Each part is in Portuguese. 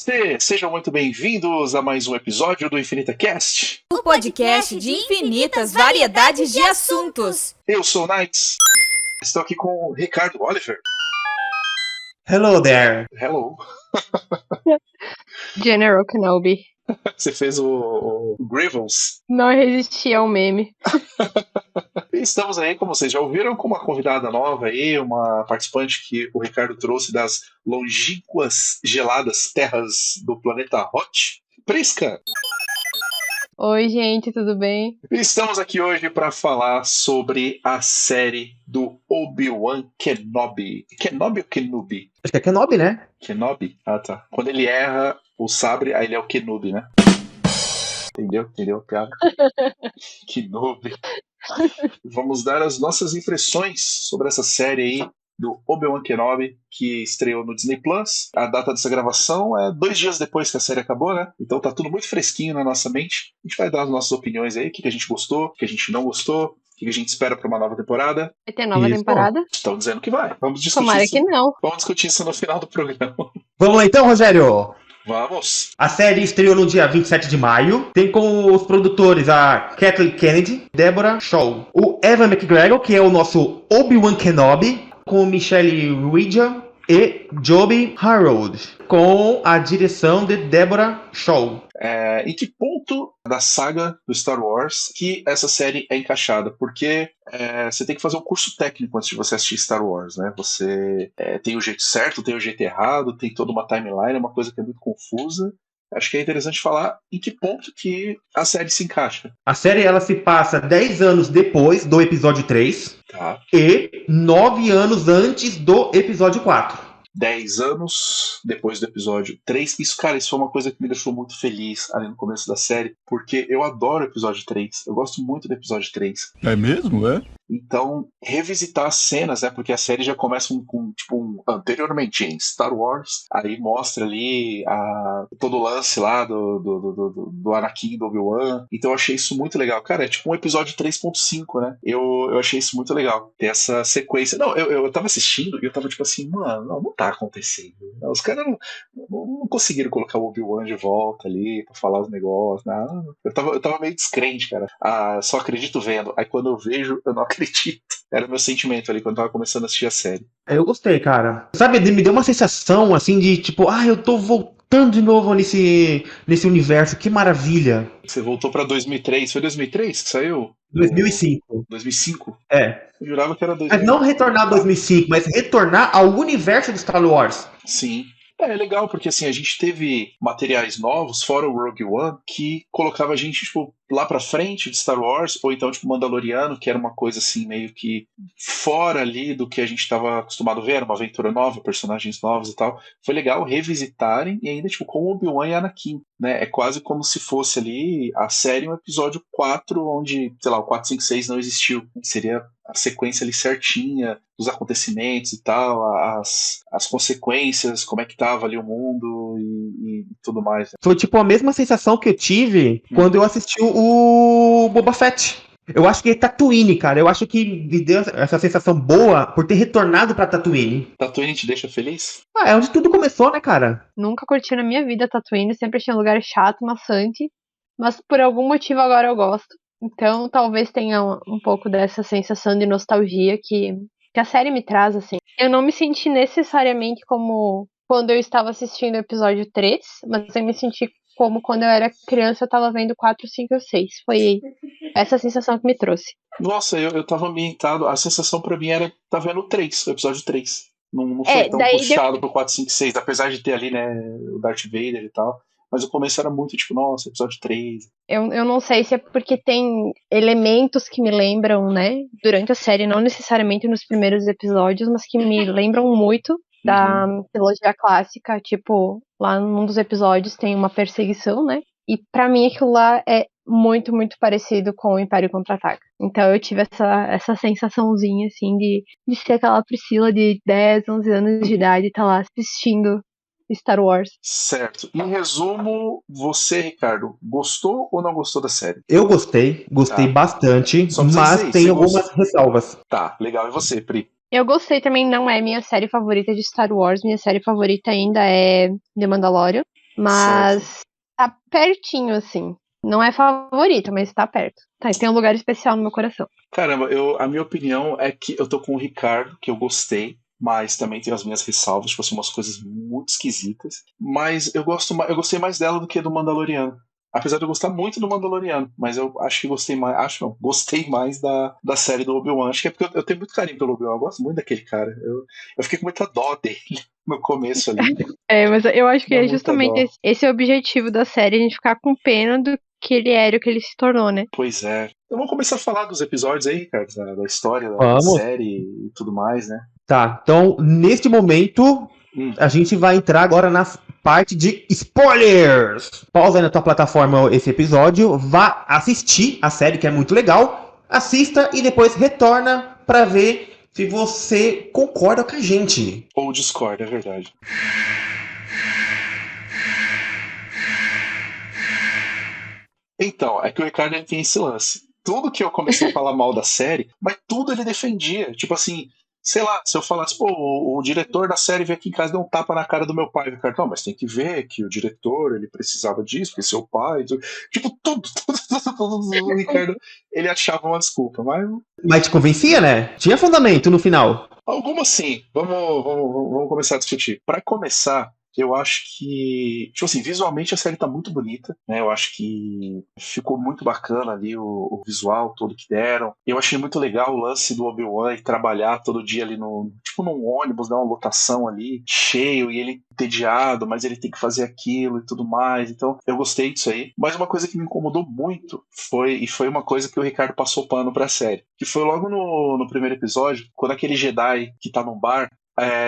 Namastê! Sejam muito bem-vindos a mais um episódio do Infinita Cast. O podcast de infinitas variedades de assuntos. Eu sou o Knights. Estou aqui com o Ricardo Oliver. Hello there. Hello. General Kenobi. Você fez o Grievous. Não resisti ao meme. E estamos aí, como vocês já ouviram, com uma convidada nova aí, uma participante que o Ricardo trouxe das longínquas, geladas terras do planeta Hot, Prisca. Oi, gente, tudo bem? Estamos aqui hoje para falar sobre a série do Obi-Wan Kenobi. Kenobi ou Kenobi? Acho que é Kenobi, né? Kenobi? Ah, tá. Quando ele erra o sabre, aí ele é o Kenobi, né? Entendeu a piada? Kenobi. Vamos dar as nossas impressões sobre essa série aí do Obi-Wan Kenobi, que estreou no Disney Plus. A data dessa gravação é 2 dias depois que a série acabou, né? Então tá tudo muito fresquinho na nossa mente. A gente vai dar as nossas opiniões aí, o que a gente gostou, o que a gente não gostou, o que a gente espera pra uma nova temporada. Vai ter nova Isso. temporada? Estão dizendo que vai. Vamos discutir Tomara isso. que não. Vamos discutir isso no final do programa. Vamos lá então, Rogério. Vamos. A série estreou no dia 27 de maio. Tem como os produtores a Kathleen Kennedy, Deborah Shaw, o Evan McGregor, que é o nosso Obi-Wan Kenobi, com Michelle Rieger e Joby Harold, com a direção de Deborah Shaw. Em que ponto da saga do Star Wars que essa série é encaixada? Porque você tem que fazer um curso técnico antes de você assistir Star Wars, né? Você tem o jeito certo, tem o jeito errado, tem toda uma timeline, é uma coisa que é muito confusa. Acho que é interessante falar em que ponto que a série se encaixa. A série ela se passa 10 anos depois do episódio 3 Tá? e 9 anos antes do episódio 4. 10 anos depois do episódio 3. Isso foi uma coisa que me deixou muito feliz ali no começo da série, porque eu adoro o episódio 3. Eu gosto muito do episódio 3. É mesmo, é? Então, revisitar as cenas, né? Porque a série já começa com anteriormente em Star Wars, aí mostra ali todo o lance lá do Anakin e do Obi-Wan. Então eu achei isso muito legal. Cara, é tipo um episódio 3.5, né? Eu achei isso muito legal. Ter essa sequência. Não, eu tava assistindo e eu tava tipo assim, mano, não tá acontecendo. Os caras não conseguiram colocar o Obi-Wan de volta ali pra falar os negócios. Não. Eu tava meio descrente, cara. Só acredito vendo. Aí quando eu vejo, eu não acredito. Era o meu sentimento ali quando eu tava começando a assistir a série. Eu gostei, cara. Sabe, me deu uma sensação assim de tipo, eu tô voltando de novo nesse universo, que maravilha. Você voltou pra 2003. Foi 2003 que saiu? 2005. 2005? É. Eu jurava que era 2005. Mas não retornar a 2005, mas retornar ao universo de Star Wars. Sim. É legal, porque assim, a gente teve materiais novos, fora o Rogue One, que colocava a gente, tipo, lá pra frente de Star Wars, ou então, tipo, Mandaloriano, que era uma coisa assim, meio que fora ali do que a gente tava acostumado a ver, era uma aventura nova, personagens novos e tal. Foi legal revisitarem, e ainda, tipo, com Obi-Wan e Anakin, né? É quase como se fosse ali a série um episódio 4, onde, sei lá, o 4, 5, 6 não existiu. Seria a sequência ali certinha, dos acontecimentos e tal, as consequências, como é que tava ali o mundo e tudo mais. Foi tipo a mesma sensação que eu tive quando eu assisti o Boba Fett. Eu acho que é Tatooine, cara. Eu acho que me deu essa sensação boa por ter retornado pra Tatooine. Tatooine te deixa feliz? É onde tudo começou, né, cara? Nunca curti na minha vida Tatooine, sempre achei um lugar chato, maçante. Mas por algum motivo agora eu gosto. Então talvez tenha um pouco dessa sensação de nostalgia que a série me traz, assim. Eu não me senti necessariamente como quando eu estava assistindo o episódio 3, mas eu me senti como quando eu era criança eu tava vendo 4, 5 ou 6. Foi essa sensação que me trouxe. Nossa, eu tava ambientado, a sensação pra mim era tá vendo o 3, o episódio 3. Não foi tão puxado pro 4, 5, 6, apesar de ter ali, né, o Darth Vader e tal. Mas o começo era muito tipo, nossa, episódio 3. Eu não sei se é porque tem elementos que me lembram, né, durante a série, não necessariamente nos primeiros episódios, mas que me lembram muito da trilogia clássica. Tipo, lá num dos episódios tem uma perseguição, né, e pra mim aquilo lá é muito, muito parecido com o Império Contra-Ataca. Então eu tive essa sensaçãozinha, assim, de ser aquela Priscila de 10, 11 anos de idade e tá lá assistindo Star Wars. Certo. Em resumo, você, Ricardo, gostou ou não gostou da série? Eu gostei bastante, Só precisa mas dizer, tem você algumas ressalvas. Tá, legal. E você, Pri? Eu gostei também, não é minha série favorita de Star Wars. Minha série favorita ainda é The Mandalorian. Mas tá pertinho, assim. Não é favorita, mas tá perto. Tá, e tem um lugar especial no meu coração. Caramba, a minha opinião é que eu tô com o Ricardo, que eu gostei, mas também tenho as minhas ressalvas, tipo assim, umas coisas muito esquisitas. Mas eu gostei mais dela do que do Mandaloriano. Apesar de eu gostar muito do Mandaloriano, mas eu acho que gostei mais. Acho não, gostei mais da série do Obi-Wan. Acho que é porque eu tenho muito carinho pelo Obi-Wan. Eu gosto muito daquele cara. Eu fiquei com muita dó dele no começo ali. Mas eu acho que Dá é muita justamente dó. esse o objetivo da série, a gente ficar com pena do que ele era e o que ele se tornou, né? Pois é. Então vamos começar a falar dos episódios aí, cara, da história da Vamos. série e tudo mais, né? Tá, então, neste momento, a gente vai entrar agora na parte de spoilers. Pausa aí na tua plataforma esse episódio, vá assistir a série, que é muito legal. Assista e depois retorna pra ver se você concorda com a gente. Ou discorda, é verdade. Então, é que o Ricardo ele tem esse lance. Tudo que eu comecei a falar mal da série, mas tudo ele defendia. Tipo assim, sei lá, se eu falasse, pô, o diretor da série veio aqui em casa e deu um tapa na cara do meu pai. O Ricardo, não, mas tem que ver que o diretor, ele precisava disso, porque seu pai. Tipo, tudo. O Ricardo, ele achava uma desculpa, mas Mas te convencia, né? Tinha fundamento no final. alguma sim. Vamos começar a discutir. Para começar, eu acho que, tipo assim, visualmente a série tá muito bonita, né? Eu acho que ficou muito bacana ali o visual todo que deram. Eu achei muito legal o lance do Obi-Wan e trabalhar todo dia ali tipo num ônibus, dar uma lotação ali, cheio, e ele entediado, mas ele tem que fazer aquilo e tudo mais. Então, eu gostei disso aí. Mas uma coisa que me incomodou muito foi uma coisa que o Ricardo passou pano pra série, que foi logo no primeiro episódio, quando aquele Jedi que tá num bar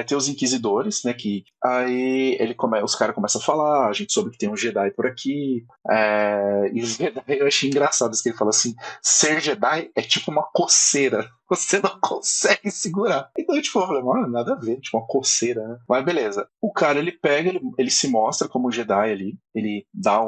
tem os inquisidores, né? Que aí os caras começam a falar, a gente soube que tem um Jedi por aqui. E os Jedi, eu achei engraçado isso que ele fala assim: ser Jedi é tipo uma coceira. Você não consegue segurar. Então, tipo, eu falei, mano, nada a ver, tipo, uma coceira, né? Mas beleza. O cara, ele pega, ele se mostra como um Jedi ali, ele dá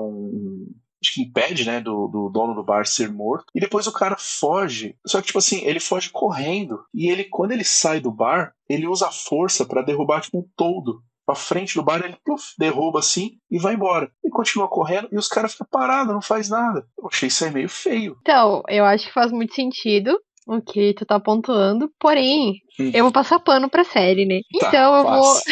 acho que impede, né, do dono do bar ser morto. E depois o cara foge. Só que, tipo assim, ele foge correndo. E quando ele sai do bar, ele usa a força pra derrubar, tipo, um toldo pra frente do bar. Ele derruba assim e vai embora. E continua correndo e os caras ficam parados, não faz nada. Eu achei isso aí meio feio. Então, eu acho que faz muito sentido o que tu tá pontuando, porém, eu vou passar pano pra série, né? Tá, Então faz.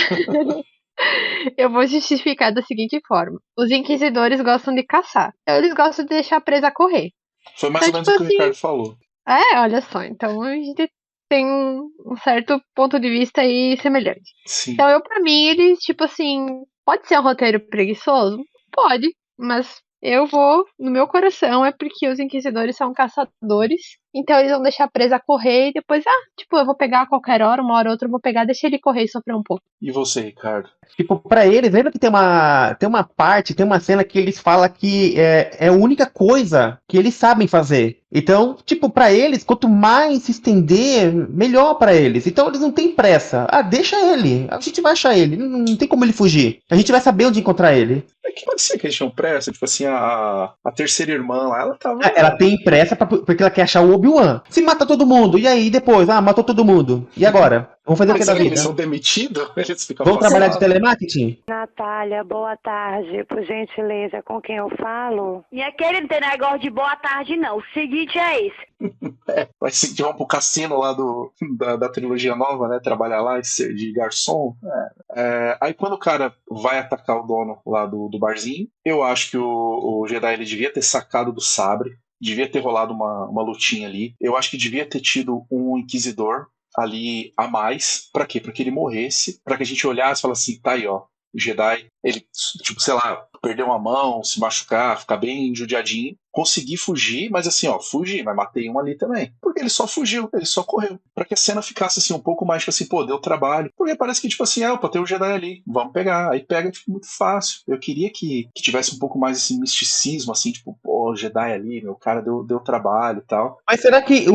eu vou justificar da seguinte forma. Os inquisidores gostam de caçar. Então eles gostam de deixar a presa correr. Foi mais Então, ou menos tipo o que o assim, Ricardo falou. olha só. Então a gente tem um certo ponto de vista aí semelhante. Sim. Então pra mim, eles, tipo assim, pode ser um roteiro preguiçoso? Pode, mas no meu coração, é porque os inquisidores são caçadores, então eles vão deixar a presa correr e depois, tipo, eu vou pegar a qualquer hora, uma hora ou outra, eu vou pegar, deixa ele correr e sofrer um pouco. E você, Ricardo? Tipo, pra eles, lembra que tem uma cena que eles falam que é a única coisa que eles sabem fazer. Então, tipo, pra eles, quanto mais se estender, melhor pra eles. Então eles não têm pressa. Deixa ele. A gente vai achar ele. Não tem como ele fugir. A gente vai saber onde encontrar ele. É que pode ser que eles tinham pressa, tipo assim, a terceira irmã lá, ela tava. Ela tem pressa porque ela quer achar o Obi-Wan. Se mata todo mundo. E aí, depois? Matou todo mundo. E agora? Vamos fazer o que da vida? Eles são demitidos? Eles ficam Vamos trabalhar de telemarketing? Natália, boa tarde, por gentileza, com quem eu falo? Minha querida, não tem negócio de boa tarde, não. O seguinte é esse. Vai ser que vão pro cassino lá da trilogia nova, né? Trabalhar lá e ser de garçom. Aí quando o cara vai atacar o dono lá do barzinho, eu acho que o Jedi ele devia ter sacado do sabre, devia ter rolado uma lutinha ali. Eu acho que devia ter tido um inquisidor ali a mais. Pra quê? Pra que ele morresse, pra que a gente olhasse e falasse assim, tá aí, ó. O Jedi, ele, tipo, sei lá, perder uma mão, se machucar, ficar bem judiadinho, conseguir fugir, mas assim, ó, fugir, mas matei um ali também. Porque ele só fugiu, ele só correu. Pra que a cena ficasse assim, um pouco mais, tipo assim, pô, deu trabalho. Porque parece que, tipo assim, opa, tem o Jedi ali, vamos pegar. Aí pega, tipo, muito fácil. Eu queria que tivesse um pouco mais esse misticismo, assim, tipo, pô, o Jedi ali, meu cara deu trabalho e tal. Mas será que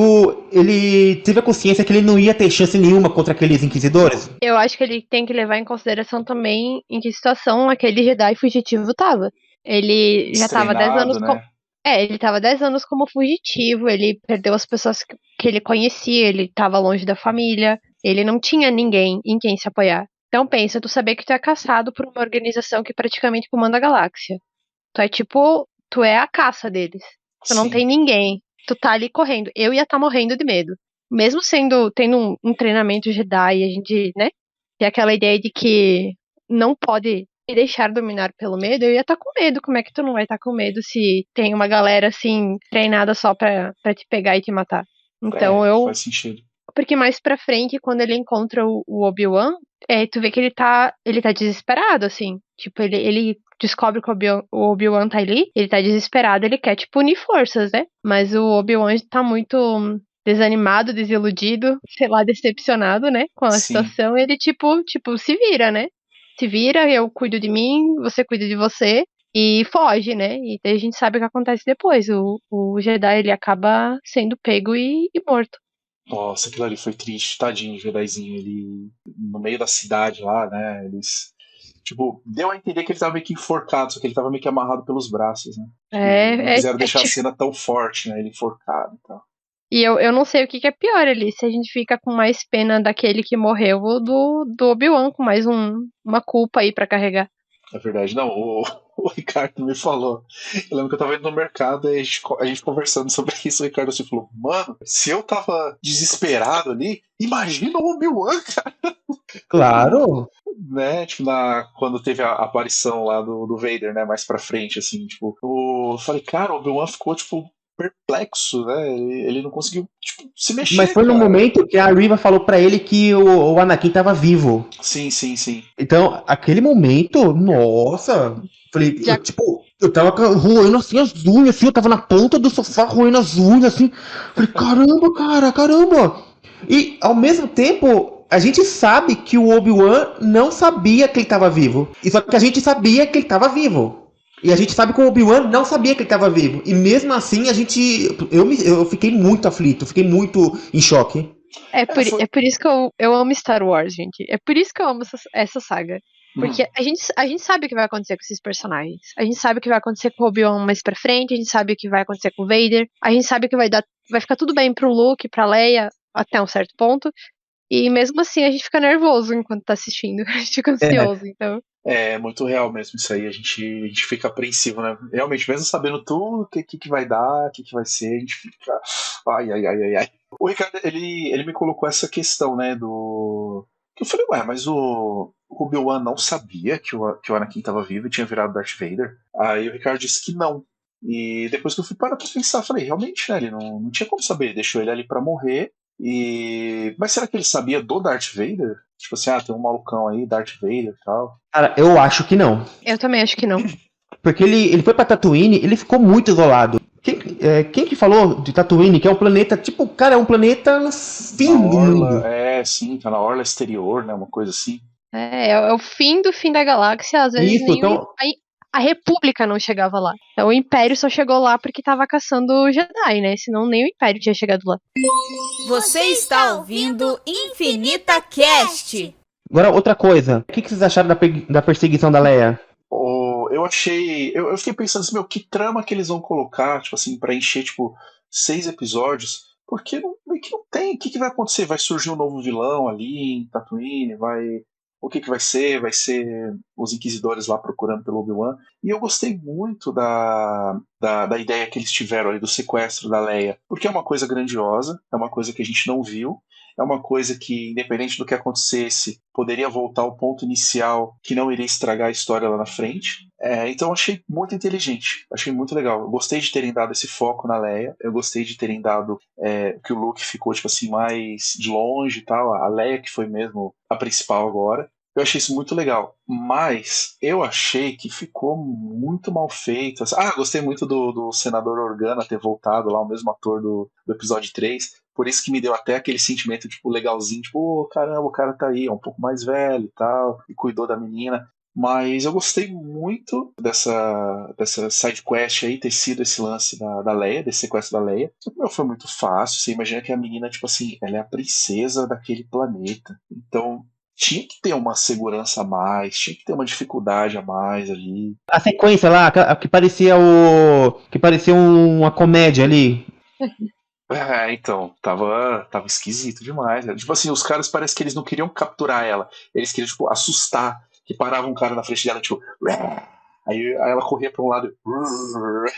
ele teve a consciência que ele não ia ter chance nenhuma contra aqueles inquisidores? Eu acho que ele tem que levar em consideração também em que situação aquele Jedi fugitivo tava. Ele já tava 10 anos né? ele tava 10 anos como fugitivo, ele perdeu as pessoas que ele conhecia, ele tava longe da família, ele não tinha ninguém em quem se apoiar. Então pensa, tu saber que tu é caçado por uma organização que praticamente comanda a galáxia. Tu é tipo, tu é a caça deles. Tu não Sim. tem ninguém. Tu tá ali correndo. Eu ia estar morrendo de medo. Mesmo tendo um treinamento Jedi, a gente, né? Tem aquela ideia de que não pode se deixar dominar pelo medo, eu ia estar com medo. Como é que tu não vai estar com medo se tem uma galera assim, treinada só pra te pegar e te matar? Então Faz sentido. Porque mais pra frente, quando ele encontra o Obi-Wan, tu vê que ele tá desesperado, assim. Tipo, ele descobre que o Obi-Wan tá ali, ele tá desesperado, ele quer, tipo, unir forças, né? Mas o Obi-Wan tá muito desanimado, desiludido, sei lá, decepcionado, né? Com a Sim. situação, ele, tipo, se vira, né? Se vira, eu cuido de mim, você cuida de você. E foge, né? E daí a gente sabe o que acontece depois. O Jedi, ele acaba sendo pego e morto. Nossa, aquilo ali foi triste, tadinho, o Jedizinho. Ele, no meio da cidade lá, né? Eles. Tipo, deu a entender que ele tava meio que enforcado, só que ele tava meio que amarrado pelos braços, né? Não quiseram deixar a cena tão forte, né? Ele enforcado e tal. E eu não sei o que é pior ali, se a gente fica com mais pena daquele que morreu ou do Obi-Wan, com mais uma culpa aí pra carregar. É verdade, não, o Ricardo me falou. Eu lembro que eu tava indo no mercado e a gente conversando sobre isso, o Ricardo assim falou, mano, se eu tava desesperado ali, imagina o Obi-Wan, cara. Claro. Né, tipo, quando teve a aparição lá do Vader, né, mais pra frente, assim, tipo, eu falei, cara, o Obi-Wan ficou, tipo, perplexo, né, ele não conseguiu, tipo, se mexer. Mas foi no momento que a Riva falou pra ele que o Anakin tava vivo. Sim. Então, aquele momento, nossa, falei, eu tava roendo assim as unhas, assim, eu tava na ponta do sofá roendo as unhas, assim, falei, caramba, cara, caramba. E, ao mesmo tempo, a gente sabe que o Obi-Wan não sabia que ele tava vivo. E só que a gente sabia que ele tava vivo. E a gente sabe que o Obi-Wan não sabia que ele tava vivo. E mesmo assim, eu fiquei muito aflito, fiquei muito em choque. É por isso que eu amo Star Wars, gente. É por isso que eu amo essa saga. Porque a gente sabe o que vai acontecer com esses personagens. A gente sabe o que vai acontecer com o Obi-Wan mais pra frente, a gente sabe o que vai acontecer com o Vader. A gente sabe que vai ficar tudo bem pro Luke, pra Leia, até um certo ponto. E mesmo assim a gente fica nervoso enquanto tá assistindo. A gente fica ansioso, então. É muito real mesmo isso aí, a gente fica apreensivo, né? Realmente, mesmo sabendo tudo, o que vai dar, o que vai ser, a gente fica. Ai. O Ricardo, ele me colocou essa questão, né, do. Eu falei, ué, mas o Obi-Wan não sabia que o Anakin estava vivo e tinha virado Darth Vader? Aí o Ricardo disse que não. E depois que eu fui parar pra pensar, falei, realmente, né, ele não tinha como saber, deixou ele ali pra morrer. Mas será que ele sabia do Darth Vader? Tipo assim, tem um malucão aí, Darth Vader e tal. Cara, eu acho que não. Eu também acho que não. Porque ele foi pra Tatooine, ele ficou muito isolado. Quem que falou de Tatooine, que é um planeta, tipo, cara, é um planeta no fim do mundo. Sim, tá na orla exterior, né, uma coisa assim. É o fim do fim da galáxia, às vezes Isso, então... a República não chegava lá. Então o Império só chegou lá porque tava caçando o Jedi, né? Senão nem o Império tinha chegado lá. Você está ouvindo Infinita Cast. Agora, outra coisa. O que vocês acharam da perseguição da Leia? Eu achei... Eu fiquei pensando assim, que trama que eles vão colocar, tipo assim, pra encher, tipo, 6 episódios, porque meio que não tem. O que vai acontecer? Vai surgir um novo vilão ali em Tatooine? O que vai ser? Vai ser os Inquisidores lá procurando pelo Obi-Wan. E eu gostei muito da ideia que eles tiveram ali do sequestro da Leia, porque é uma coisa grandiosa, é uma coisa que a gente não viu, é uma coisa que, independente do que acontecesse, poderia voltar ao ponto inicial, que não iria estragar a história lá na frente. Então eu achei muito inteligente, achei muito legal. Eu gostei de terem dado esse foco na Leia, eu gostei de terem dado que o Luke ficou tipo assim, mais de longe e tal, a Leia que foi mesmo a principal agora. Eu achei isso muito legal, mas eu achei que ficou muito mal feito. Gostei muito do Senador Organa ter voltado lá, o mesmo ator do episódio 3. Por isso que me deu até aquele sentimento, tipo, legalzinho, tipo, caramba, o cara tá aí, é um pouco mais velho e tal, e cuidou da menina. Mas eu gostei muito dessa side quest aí, ter sido esse lance da Leia, desse sequestro da Leia. Foi muito fácil, você imagina que a menina, tipo assim, ela é a princesa daquele planeta. Então, tinha que ter uma segurança a mais, tinha que ter uma dificuldade a mais ali. A sequência lá, que parecia uma comédia ali. Então, tava esquisito demais. Né? Tipo assim, os caras parece que eles não queriam capturar ela. Eles queriam, tipo, assustar. Que parava um cara na frente dela, tipo. Aí ela corria pra um lado.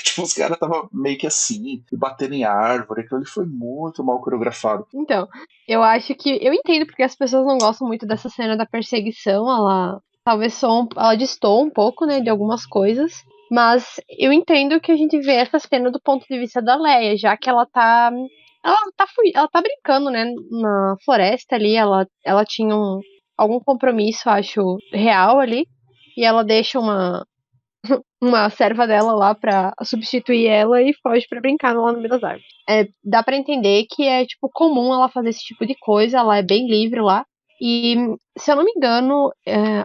Tipo, os caras tava meio que assim, batendo em árvore. Aquilo ali foi muito mal coreografado. Então, eu acho que. Eu entendo porque as pessoas não gostam muito dessa cena da perseguição. Ela talvez ela destoa um pouco, né, de algumas coisas. Mas eu entendo que a gente vê essa cena do ponto de vista da Leia, já que ela tá. Ela tá brincando, né, na floresta ali. Ela tinha algum compromisso, acho, real ali. E ela deixa uma serva dela lá pra substituir ela e foge pra brincar lá no meio das árvores. Dá pra entender que é, tipo, comum ela fazer esse tipo de coisa, ela é bem livre lá. E, se eu não me engano,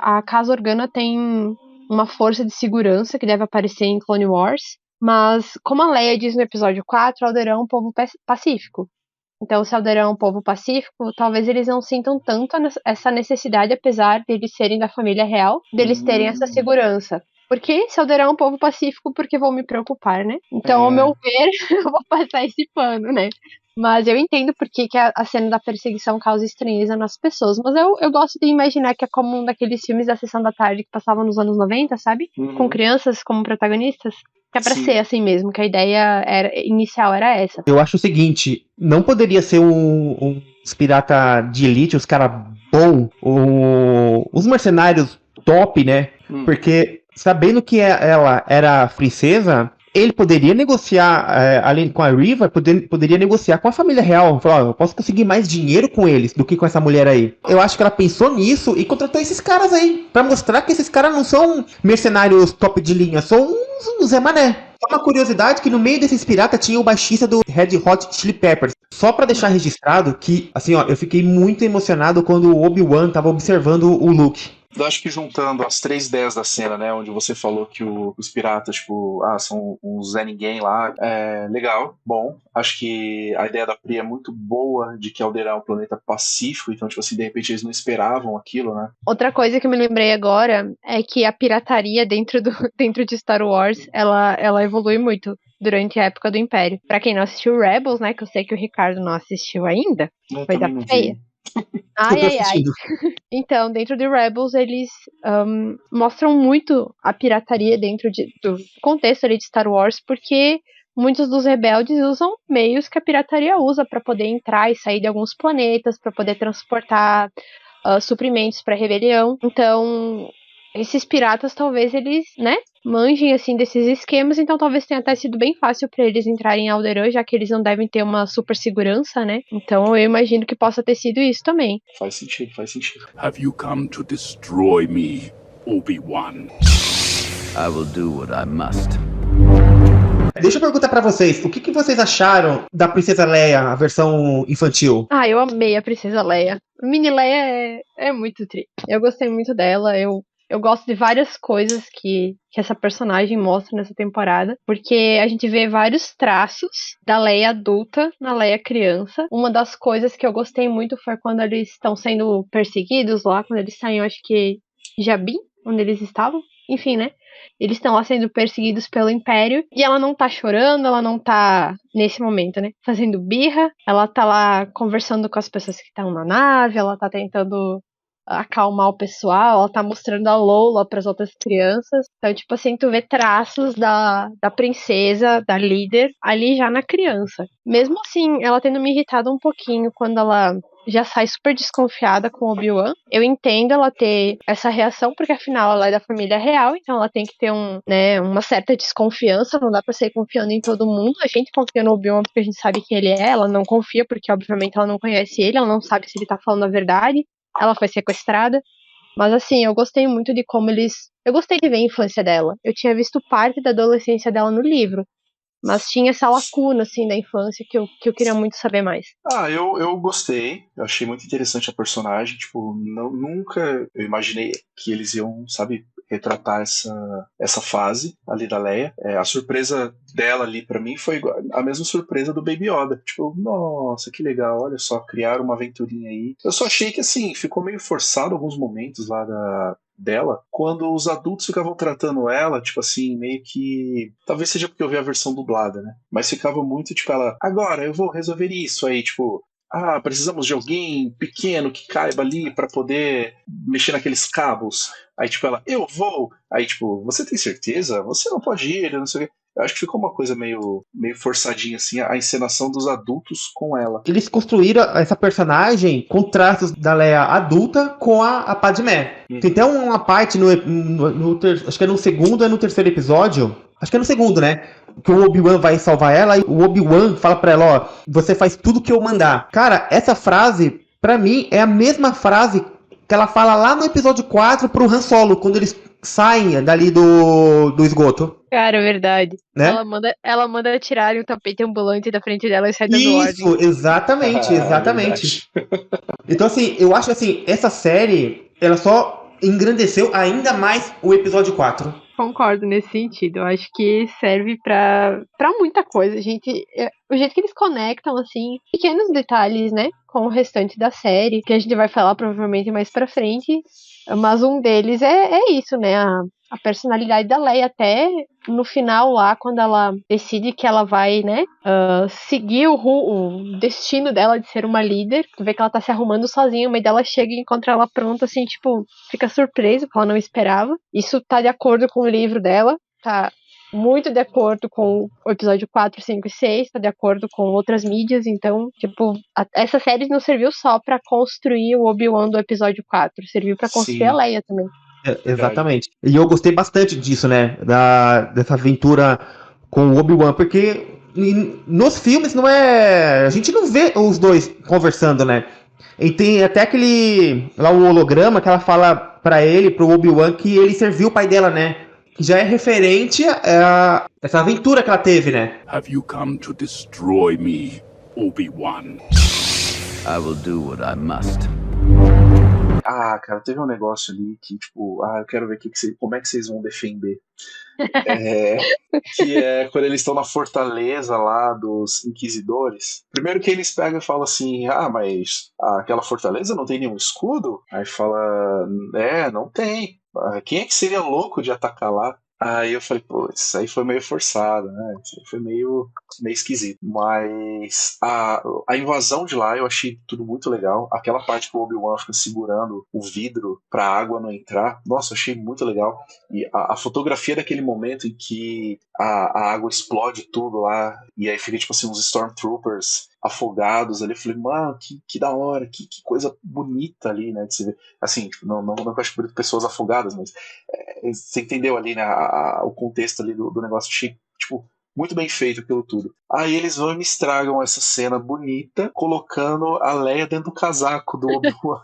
a Casa Organa tem uma força de segurança que deve aparecer em Clone Wars. Mas, como a Leia diz no episódio 4, Alderaan é um povo pacífico. Então, se Alderaan é um povo pacífico, talvez eles não sintam tanto essa necessidade, apesar deles serem da família real, deles terem essa segurança. Porque se Alderaan é um povo pacífico, porque vou me preocupar, né? Então, ao meu ver, eu vou passar esse pano, né? Mas eu entendo por que a cena da perseguição causa estranheza nas pessoas. Mas eu gosto de imaginar que é como um daqueles filmes da Sessão da Tarde que passavam nos anos 90, sabe? Com crianças como protagonistas. Que é pra ser assim mesmo, que a ideia inicial era essa. Eu acho o seguinte, não poderia ser um pirata de elite, os caras bom, os mercenários top, né? Porque sabendo que ela era princesa, ele poderia negociar, além com a Riva, poderia negociar com a família real. Falar, eu posso conseguir mais dinheiro com eles do que com essa mulher aí. Eu acho que ela pensou nisso e contratou esses caras aí, pra mostrar que esses caras não são mercenários top de linha, são uns Zé Mané. Só uma curiosidade que no meio desses piratas tinha o baixista do Red Hot Chili Peppers. Só pra deixar registrado que, assim, ó, eu fiquei muito emocionado quando o Obi-Wan tava observando o Luke. Eu acho que juntando as 3 ideias da cena, né, onde você falou que os piratas, tipo, são uns Zé Ninguém lá, legal, bom. Acho que a ideia da Pri é muito boa, de que Alderaan é um planeta pacífico, então, tipo assim, de repente eles não esperavam aquilo, né? Outra coisa que eu me lembrei agora é que a pirataria dentro de Star Wars, ela evolui muito durante a época do Império. Pra quem não assistiu Rebels, né, que eu sei que o Ricardo não assistiu ainda, foi da feia. Ai. Então, dentro de Rebels, eles mostram muito a pirataria dentro do contexto ali de Star Wars, porque muitos dos rebeldes usam meios que a pirataria usa para poder entrar e sair de alguns planetas, para poder transportar suprimentos para a rebelião. Então, esses piratas, talvez eles, né, manjem, assim, desses esquemas, então talvez tenha até sido bem fácil para eles entrarem em Alderaan, já que eles não devem ter uma super segurança, né? Então eu imagino que possa ter sido isso também. Faz sentido. Have you come to destroy me, Obi-Wan? I will do what I must. Deixa eu perguntar pra vocês, o que vocês acharam da Princesa Leia, a versão infantil? Eu amei a Princesa Leia. Mini Leia é muito tri. Eu gostei muito dela, eu gosto de várias coisas que essa personagem mostra nessa temporada, porque a gente vê vários traços da Leia adulta na Leia criança. Uma das coisas que eu gostei muito foi quando eles estão sendo perseguidos lá, quando eles saem, eu acho que Jabim, onde eles estavam. Enfim, né? Eles estão lá sendo perseguidos pelo Império e ela não tá chorando, ela não tá, nesse momento, né, fazendo birra. Ela tá lá conversando com as pessoas que estão na nave, ela tá tentando acalmar o pessoal, ela tá mostrando a Lola pras outras crianças. Então, tipo assim, tu vê traços da princesa, da líder, ali já na criança. Mesmo assim, ela tendo me irritado um pouquinho quando ela já sai super desconfiada com o Obi-Wan. Eu entendo ela ter essa reação, porque afinal ela é da família real, então ela tem que ter uma certa desconfiança, não dá pra sair confiando em todo mundo. A gente confia no Obi-Wan porque a gente sabe quem ele é, ela não confia porque obviamente ela não conhece ele, ela não sabe se ele tá falando a verdade. Ela foi sequestrada. Mas assim, eu gostei muito de como eu gostei de ver a infância dela. Eu tinha visto parte da adolescência dela no livro. Mas tinha essa lacuna, assim, da infância que eu queria muito saber mais. Eu gostei. Eu achei muito interessante a personagem. Tipo, nunca eu imaginei que eles iam, sabe, retratar essa fase ali da Leia. A surpresa dela ali pra mim foi a mesma surpresa do Baby Yoda. Tipo, nossa, que legal, olha só, criaram uma aventurinha aí. Eu só achei que, assim, ficou meio forçado alguns momentos lá dela, quando os adultos ficavam tratando ela, tipo assim, meio que... Talvez seja porque eu vi a versão dublada, né? Mas ficava muito, tipo, ela... Agora, eu vou resolver isso aí, tipo... Ah, precisamos de alguém pequeno que caiba ali pra poder mexer naqueles cabos. Aí, tipo, ela... Eu vou! Aí, tipo, você tem certeza? Você não pode ir, não sei o quê. Eu acho que ficou uma coisa meio forçadinha, assim, a encenação dos adultos com ela. Eles construíram essa personagem com traços da Leia adulta com a Padmé. Tem até uma parte acho que é no segundo ou no terceiro episódio. Acho que é no segundo, né? Que o Obi-Wan vai salvar ela e o Obi-Wan fala pra ela, ó, você faz tudo que eu mandar. Cara, essa frase, pra mim, é a mesma frase que ela fala lá no episódio 4 pro Han Solo, quando eles saem dali do esgoto. Cara, é verdade. Né? Ela manda tirarem o tapete ambulante da frente dela e sai dando ordem. Isso, exatamente. Então, assim, eu acho que assim, essa série, ela só engrandeceu ainda mais o episódio 4. Concordo nesse sentido. Eu acho que serve pra muita coisa. O jeito que eles conectam, assim, pequenos detalhes, né, com o restante da série, que a gente vai falar provavelmente mais pra frente. Mas um deles é isso, né? A personalidade da Leia, até no final lá, quando ela decide que ela vai, né, seguir o destino dela de ser uma líder. Tu vê que ela tá se arrumando sozinha, mas dela chega e encontra ela pronta, assim, tipo, fica surpresa, porque ela não esperava. Isso tá de acordo com o livro dela, tá muito de acordo com o episódio 4, 5 e 6, tá de acordo com outras mídias, então, tipo, essa série não serviu só pra construir o Obi-Wan do episódio 4, serviu pra construir a Leia também. Exatamente. E eu gostei bastante disso, né? Dessa aventura com o Obi-Wan, porque nos filmes não é... A gente não vê os dois conversando, né? E tem até aquele... Lá o holograma que ela fala pra ele, pro Obi-Wan, que ele serviu o pai dela, né? Que já é referente a essa aventura que ela teve, né? Have you come to destroy me, Obi-Wan? I will do what I must. Ah, cara, teve um negócio ali que, tipo, eu quero ver como é que vocês vão defender. Que é quando eles estão na fortaleza lá dos inquisidores. Primeiro que eles pegam e falam assim, mas aquela fortaleza não tem nenhum escudo? Aí fala, não tem. Quem é que seria louco de atacar lá? Aí eu falei, pô, isso aí foi meio forçado, né? Isso aí foi meio esquisito. Mas a invasão de lá eu achei tudo muito legal. Aquela parte que o Obi-Wan fica segurando o vidro pra água não entrar, nossa, eu achei muito legal. E a fotografia daquele momento em que a água explode tudo lá, e aí fica tipo assim, uns Stormtroopers afogados ali, eu falei, mano, que da hora, que coisa bonita ali, né, de se ver. Assim, tipo, não que eu acho bonito pessoas afogadas, mas você entendeu ali, né, o contexto ali do negócio, achei, tipo, muito bem feito aquilo tudo. Aí eles vão e me estragam essa cena bonita, colocando a Leia dentro do casaco do Obi-Wan.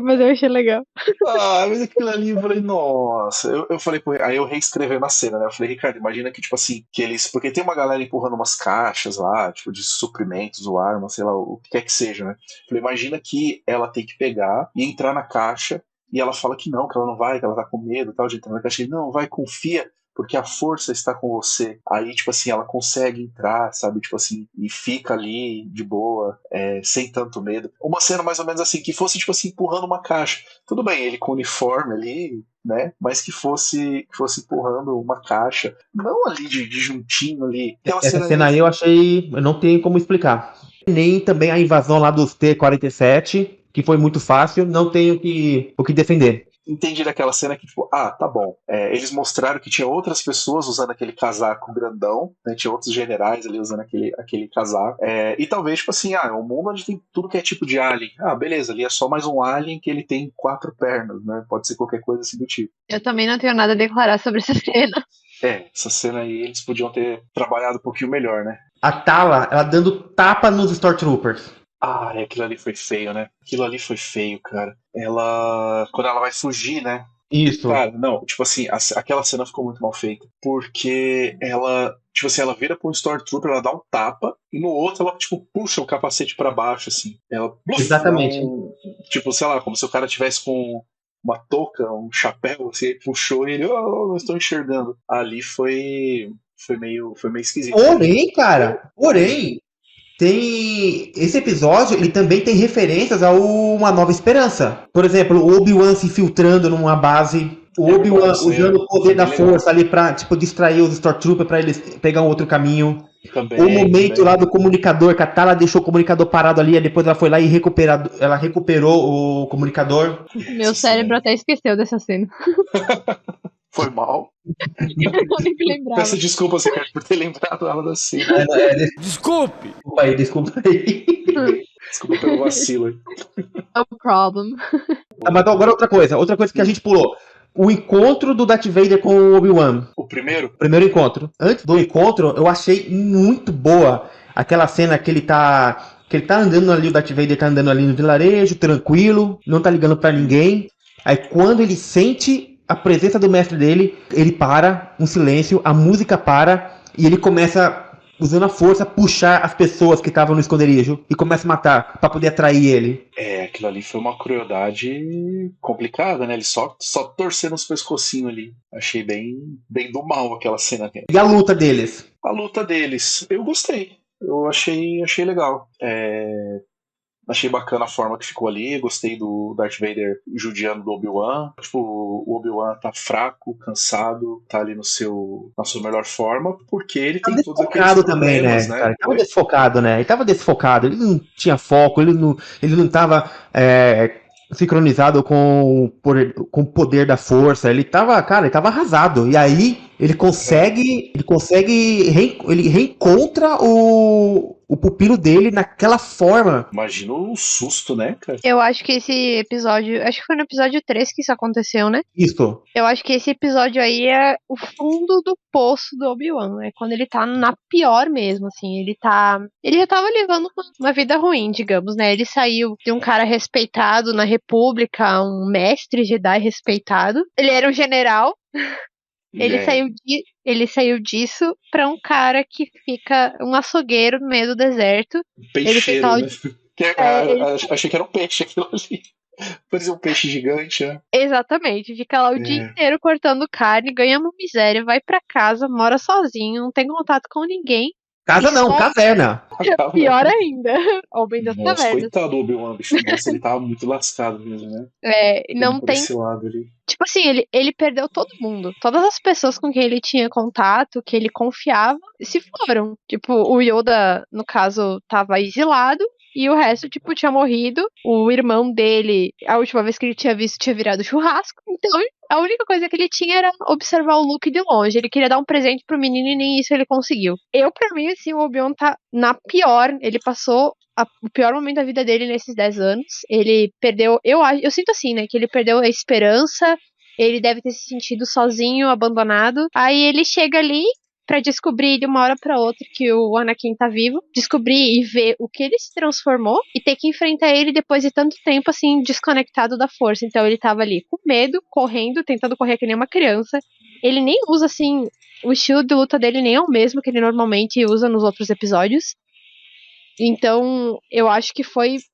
Mas eu achei legal. Mas aquilo ali, eu falei, nossa. Eu falei, aí eu reescrevi na cena, né? Eu falei, Ricardo, imagina que, tipo assim, que eles. Porque tem uma galera empurrando umas caixas lá, tipo, de suprimentos, ou arma, sei lá, o que quer que seja, né? Eu falei, imagina que ela tem que pegar e entrar na caixa e ela fala que ela não vai, que ela tá com medo e tal, de entrar na caixa. E não, vai, confia, porque a força está com você. Aí, tipo assim, ela consegue entrar, sabe? Tipo assim, e fica ali de boa, sem tanto medo. Uma cena mais ou menos assim, que fosse, tipo assim, empurrando uma caixa. Tudo bem, ele com uniforme ali, né? Mas que fosse empurrando uma caixa. Não ali de juntinho ali. Essa cena aí eu achei... Eu não tenho como explicar. Nem também a invasão lá dos T-47, que foi muito fácil, não tenho o que defender. Entendi daquela cena que, tipo, tá bom. Eles mostraram que tinha outras pessoas usando aquele casaco grandão, né? Tinha outros generais ali usando aquele casaco. E talvez, tipo assim, é um mundo onde tem tudo que é tipo de alien. Beleza, ali é só mais um alien que ele tem 4 pernas, né? Pode ser qualquer coisa assim do tipo. Eu também não tenho nada a declarar sobre essa cena. Essa cena aí eles podiam ter trabalhado um pouquinho melhor, né? A Tala, ela dando tapa nos Stormtroopers. Aquilo ali foi feio, né? Aquilo ali foi feio, cara. Quando ela vai fugir, né? Isso. Cara, não, tipo assim, aquela cena ficou muito mal feita. Porque ela, tipo assim, ela vira pra um Stormtrooper, ela dá um tapa, e no outro ela, tipo, puxa o capacete pra baixo, assim. Ela, exatamente. Tipo, sei lá, como se o cara tivesse com uma touca, um chapéu, assim, ele puxou e ele, não estou enxergando. Ali foi meio esquisito. Porém, cara, Esse episódio, ele também tem referências a Uma Nova Esperança. Por exemplo, o Obi-Wan se infiltrando numa base, o Obi-Wan usando o poder da força ali pra, tipo, distrair os Stormtroopers pra eles pegar um outro caminho. Também, o momento lá do comunicador, que a Tala deixou o comunicador parado ali, e depois ela foi lá e ela recuperou o comunicador. Meu cérebro até esqueceu dessa cena. Foi mal. Eu nem lembrava. Peço desculpas, Ricardo, por ter lembrado ela da cena. Desculpe! Desculpa aí. Desculpa pelo vacilo aí. No problem. Mas agora outra coisa que a gente pulou. O encontro do Darth Vader com o Obi-Wan. O primeiro? Primeiro encontro. Antes do encontro, eu achei muito boa aquela cena que ele tá andando ali, o Darth Vader tá andando ali no vilarejo, tranquilo, não tá ligando pra ninguém. Aí quando ele sente a presença do mestre dele, ele para, um silêncio, a música para, e ele começa, usando a força, puxar as pessoas que estavam no esconderijo e começa a matar pra poder atrair ele. Aquilo ali foi uma crueldade complicada, né? Ele só torcendo os pescocinhos ali. Achei bem do mal aquela cena. E a luta deles? A luta deles, eu gostei. Eu achei legal. Achei bacana a forma que ficou ali. Gostei do Darth Vader judiando do Obi-Wan. Tipo, o Obi-Wan tá fraco, cansado, tá ali na sua melhor forma, porque ele tem todos aqueles problemas, né? Cara, ele tava desfocado, né? Ele não tinha foco, ele não tava sincronizado com o poder da força. Ele tava arrasado. E aí ele reencontra o pupilo dele naquela forma. Imagina o susto, né, cara? Eu acho que esse episódio, acho que foi no episódio 3 que isso aconteceu, né? Isso. Eu acho que esse episódio aí é o fundo do poço do Obi-Wan, né? Quando ele tá na pior mesmo, assim. Ele já tava levando uma vida ruim, digamos, né? Ele saiu de um cara respeitado na República, um mestre Jedi respeitado. Ele era um general. Ele saiu disso pra um cara que fica um açougueiro no meio do deserto. Peixeiro, né? Achei que era um peixe aquilo ali. Parecia um peixe gigante, né? Exatamente. Fica lá o dia inteiro cortando carne, ganha uma miséria, vai pra casa, mora sozinho, não tem contato com ninguém. Casa não, caverna. Pior ainda. Homem das cavernas. Coitado do Obi-Wan, bicho. Nossa, ele tava muito lascado mesmo, né? Não tem. Esse lado ali. Tipo assim, ele perdeu todo mundo. Todas as pessoas com quem ele tinha contato, que ele confiava, se foram. Tipo, o Yoda, no caso, tava exilado. E o resto, tipo, tinha morrido. O irmão dele, a última vez que ele tinha visto, tinha virado churrasco. Então, a única coisa que ele tinha era observar o Luke de longe. Ele queria dar um presente pro menino e nem isso ele conseguiu. Pra mim, assim, o Obi-Wan tá na pior. Ele passou o pior momento da vida dele nesses 10 anos. Ele perdeu, eu sinto assim, né, que ele perdeu a esperança. Ele deve ter se sentido sozinho, abandonado. Aí ele chega ali pra descobrir de uma hora pra outra que o Anakin tá vivo, descobrir e ver o que ele se transformou e ter que enfrentar ele depois de tanto tempo, assim, desconectado da força. Então ele tava ali com medo, correndo, tentando correr que nem uma criança. Ele nem usa, assim, o estilo de luta dele nem é o mesmo que ele normalmente usa nos outros episódios. Então, eu acho que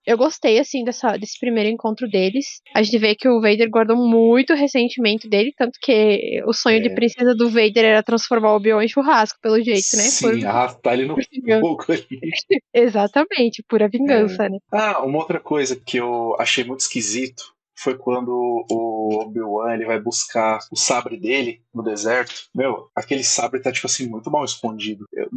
eu gostei, assim, desse primeiro encontro deles. A gente vê que o Vader guardou muito ressentimento dele, tanto que o sonho de princesa do Vader era transformar o Obi-Wan em churrasco, pelo jeito, né? Sim, arrastar ele no fogo ali. Exatamente, pura vingança, né? Uma outra coisa que eu achei muito esquisito foi quando o Obi-Wan ele vai buscar o sabre dele no deserto. Meu, aquele sabre tá, tipo assim, muito mal escondido. Eu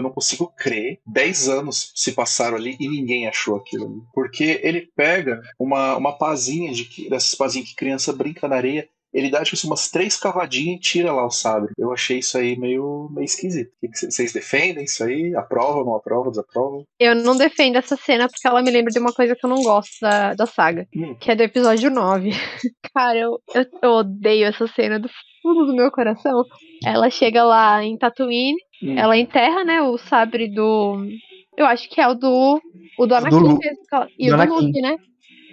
não consigo crer. 10 anos se passaram ali e ninguém achou aquilo ali. Porque ele pega uma pazinha dessas pazinhas que criança brinca na areia. Ele dá, tipo assim, umas 3 cavadinhas e tira lá o sabre. Eu achei isso aí meio esquisito. Vocês defendem isso aí? Aprovam, não aprovam, desaprovam? Eu não defendo essa cena porque ela me lembra de uma coisa que eu não gosto da saga. Que é do episódio 9. Cara, eu odeio essa cena do fundo do meu coração. Ela chega lá em Tatooine, ela enterra, né, o sabre do... Eu acho que é o do Anakin mesmo. E o do Luke, né?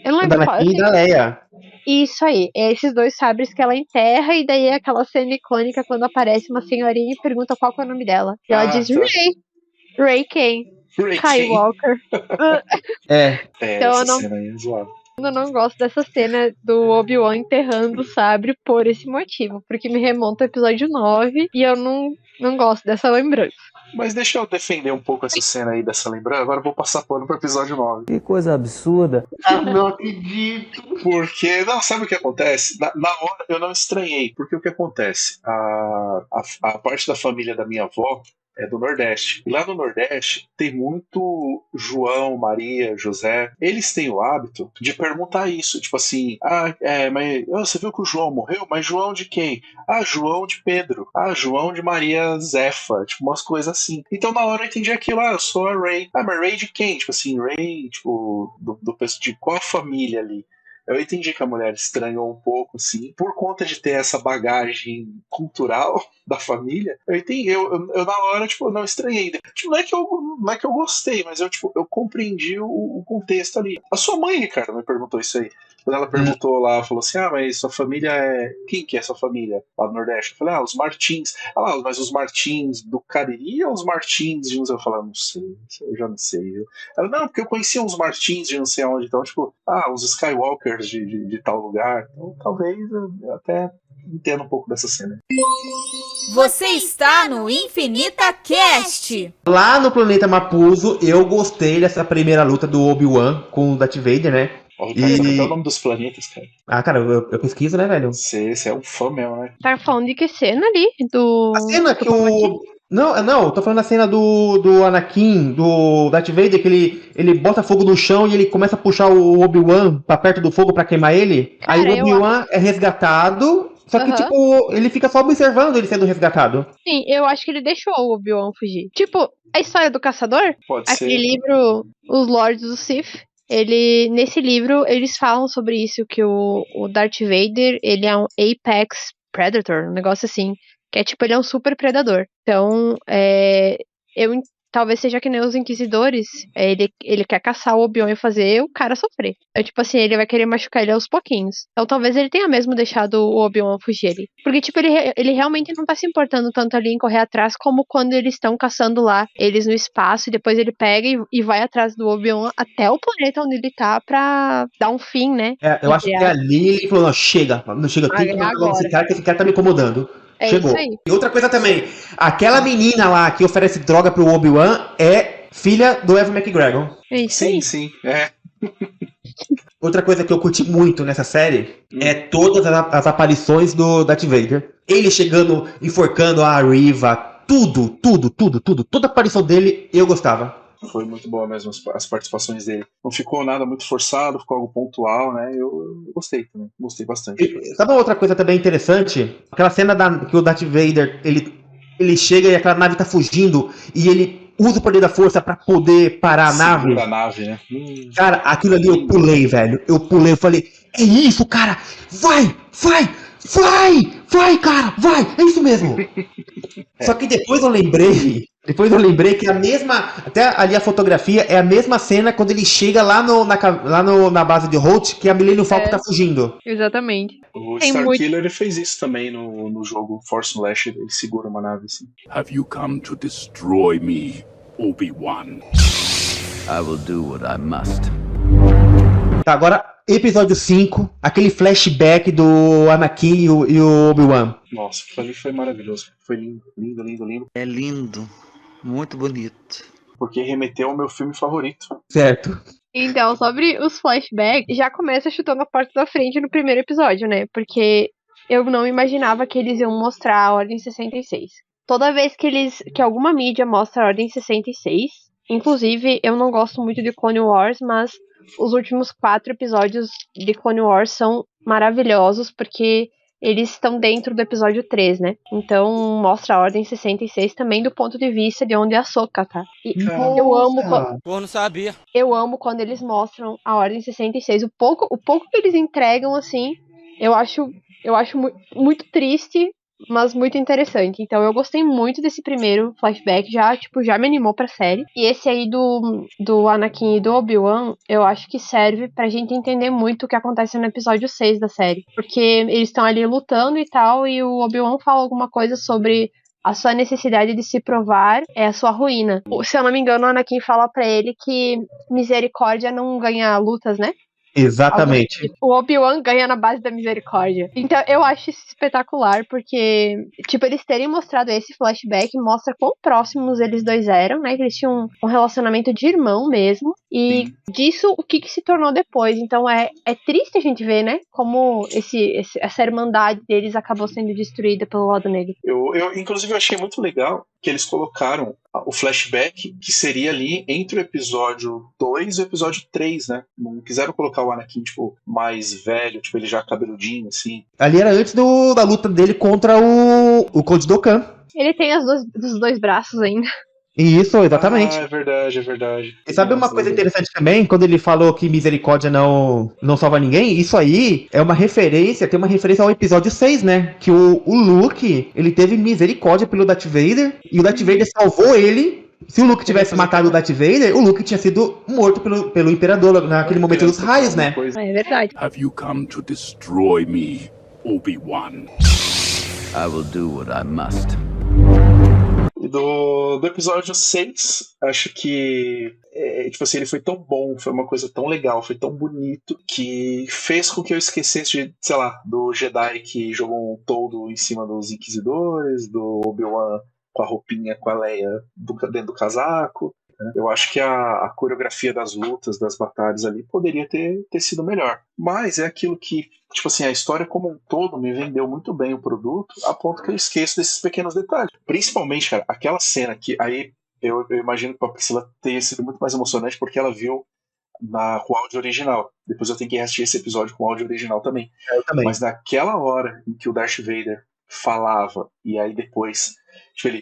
Eu não lembro qual. E da Leia. Isso aí, é esses 2 sabres que ela enterra, e daí é aquela cena icônica quando aparece uma senhorinha e pergunta qual que é o nome dela. E ela diz Rey quem? Skywalker. Então, essa cena aí é zoada. Eu não gosto dessa cena do Obi-Wan enterrando o sabre por esse motivo, porque me remonta ao episódio 9 e eu não gosto dessa lembrança. Mas deixa eu defender um pouco essa cena aí dessa lembrança. Agora eu vou passar pano pro episódio 9. Que coisa absurda. Não acredito. Porque, não, sabe o que acontece? Na hora eu não estranhei. Porque o que acontece? A parte da família da minha avó é do Nordeste. E lá no Nordeste tem muito João, Maria, José. Eles têm o hábito de perguntar isso. Tipo assim, mas você viu que o João morreu? Mas João de quem? João de Pedro. João de Maria Zefa. Tipo, umas coisas assim. Então na hora eu entendi aquilo. Eu sou a Ray. Mas Ray de quem? Tipo assim, Ray, tipo, de qual família ali? Eu entendi que a mulher estranhou um pouco, assim, por conta de ter essa bagagem cultural da família. Eu entendi, eu na hora, tipo, não estranhei. Tipo, não é que eu gostei, mas eu compreendi o contexto ali. A sua mãe, Ricardo, me perguntou isso aí. Quando ela perguntou lá, falou assim, mas sua família é... Quem que é sua família lá do Nordeste? Eu falei, os Martins. Mas os Martins do Cariri ou os Martins de... Eu falei, não sei, eu já não sei. Ela, não, porque eu conhecia uns Martins de não sei onde. Então, tipo, os Skywalkers de tal lugar. Então, talvez eu até entenda um pouco dessa cena. Você está no Infinita Cast. Lá no planeta Mapuzo, eu gostei dessa primeira luta do Obi-Wan com o Darth Vader, né? Ricardo, qual é o nome dos planetas, cara? Cara, eu pesquiso, né, velho? Você é um fã mesmo, né? Tá falando de que cena ali? A cena que o... Não, tô falando da cena do Anakin, do Darth Vader, que ele bota fogo no chão e ele começa a puxar o Obi-Wan pra perto do fogo pra queimar ele. Cara, aí o Obi-Wan é resgatado, só que, tipo, ele fica só observando ele sendo resgatado. Sim, eu acho que ele deixou o Obi-Wan fugir. Tipo, a história do caçador, Pode aquele ser. livro, Os Lords do Sith, nesse livro, eles falam sobre isso, que o Darth Vader, ele é um Apex Predator, um negócio assim, que é tipo, ele é um super predador. Então, talvez seja que nem os Inquisidores, ele quer caçar o Obi-Wan e fazer o cara sofrer. Tipo assim, ele vai querer machucar ele aos pouquinhos. Então talvez ele tenha mesmo deixado o Obi-Wan fugir ali. Porque, tipo, ele realmente não tá se importando tanto ali em correr atrás, como quando eles estão caçando lá, eles no espaço, e depois ele pega e vai atrás do Obi-Wan até o planeta onde ele tá pra dar um fim, né? Eu acho que ali ele falou, não chega, tem que matar esse cara, que esse cara tá me incomodando. Chegou. Isso aí. E outra coisa também, aquela menina lá que oferece droga pro Obi-Wan é filha do Evan McGregor. É isso aí. Sim, Outra coisa que eu curti muito nessa série é todas as aparições do Darth Vader. Ele chegando, enforcando a Riva, tudo. Toda a aparição dele eu gostava. Foi muito boa mesmo as participações dele. Não ficou nada muito forçado, ficou algo pontual, né? Eu gostei também, gostei bastante. Sabe uma outra coisa também interessante? Aquela cena que o Darth Vader, ele chega e aquela nave tá fugindo e ele usa o poder da força pra poder parar a nave. Da nave, né? Cara, aquilo ali eu pulei, velho. Eu falei, é isso, cara! Vai, cara! Vai! É isso mesmo! Só que depois eu lembrei que até ali a fotografia é a mesma cena quando ele chega lá na base de Hoth, que a Millennium Falcon tá fugindo. Exatamente. O Starkiller ele fez isso também no jogo Force Unleashed, ele segura uma nave assim. Have you come to destroy me, Obi-Wan? I will do what I must. Tá, agora episódio 5, aquele flashback do Anakin e o Obi-Wan. Nossa, aquilo ali foi maravilhoso. Foi lindo. É lindo. Muito bonito. Porque remeteu ao meu filme favorito. Certo. Então, sobre os flashbacks, já começa chutando a porta da frente no primeiro episódio, né? Porque eu não imaginava que eles iam mostrar a Ordem 66. Toda vez que alguma mídia mostra a Ordem 66, inclusive eu não gosto muito de Clone Wars, mas os últimos 4 episódios de Clone Wars são maravilhosos, porque eles estão dentro do episódio 3, né? Então mostra a Ordem 66 também do ponto de vista de onde a Ahsoka tá. E eu amo não sabia. Eu amo quando eles mostram a Ordem 66. O pouco que eles entregam, assim, eu acho muito triste, mas muito interessante. Então eu gostei muito desse primeiro flashback, já me animou pra série. E esse aí do Anakin e do Obi-Wan, eu acho que serve pra gente entender muito o que acontece no episódio 6 da série. Porque eles estão ali lutando e tal, e o Obi-Wan fala alguma coisa sobre a sua necessidade de se provar é a sua ruína. Se eu não me engano, o Anakin fala pra ele que misericórdia não ganha lutas, né? Exatamente. O Obi-Wan ganha na base da misericórdia. Então eu acho isso espetacular, porque, tipo, eles terem mostrado esse flashback mostra quão próximos eles dois eram, né? Que eles tinham um relacionamento de irmão mesmo. E disso, o que se tornou depois. Então é triste a gente ver, né? Como essa irmandade deles acabou sendo destruída pelo lado negro. Inclusive, eu achei muito legal que eles colocaram o flashback que seria ali entre o episódio 2 e o episódio 3, né? Não quiseram colocar o Anakin, tipo, mais velho, tipo, ele já cabeludinho, assim. Ali era antes da luta dele contra o Count Dooku. Ele tem os dois braços ainda. Isso, exatamente. É verdade. E sabe uma coisa interessante também? Quando ele falou que misericórdia não salva ninguém, isso aí é uma referência, tem uma referência ao episódio 6, né? Que o Luke, ele teve misericórdia pelo Darth Vader, e o Darth Vader salvou ele. Se o Luke tivesse matado o Darth Vader, o Luke tinha sido morto pelo Imperador naquele momento dos raios, né? É verdade. Have you come to destroy me, Obi-Wan? I will do what I must. E do episódio 6, acho que tipo assim, ele foi tão bom, foi uma coisa tão legal, foi tão bonito, que fez com que eu esquecesse de, sei lá, do Jedi que jogou um toldo em cima dos Inquisidores, do Obi-Wan com a roupinha com a Leia dentro do casaco. Eu acho que a coreografia das lutas, das batalhas ali, poderia ter sido melhor. Mas é aquilo que, tipo assim, a história como um todo me vendeu muito bem o produto, a ponto que eu esqueço desses pequenos detalhes. Principalmente, cara, aquela cena que aí eu imagino que pra Priscila tenha sido muito mais emocionante, porque ela viu com o áudio original. Depois eu tenho que reassistir esse episódio com o áudio original também. Eu também. Mas naquela hora em que o Darth Vader falava, e aí depois... Tipo,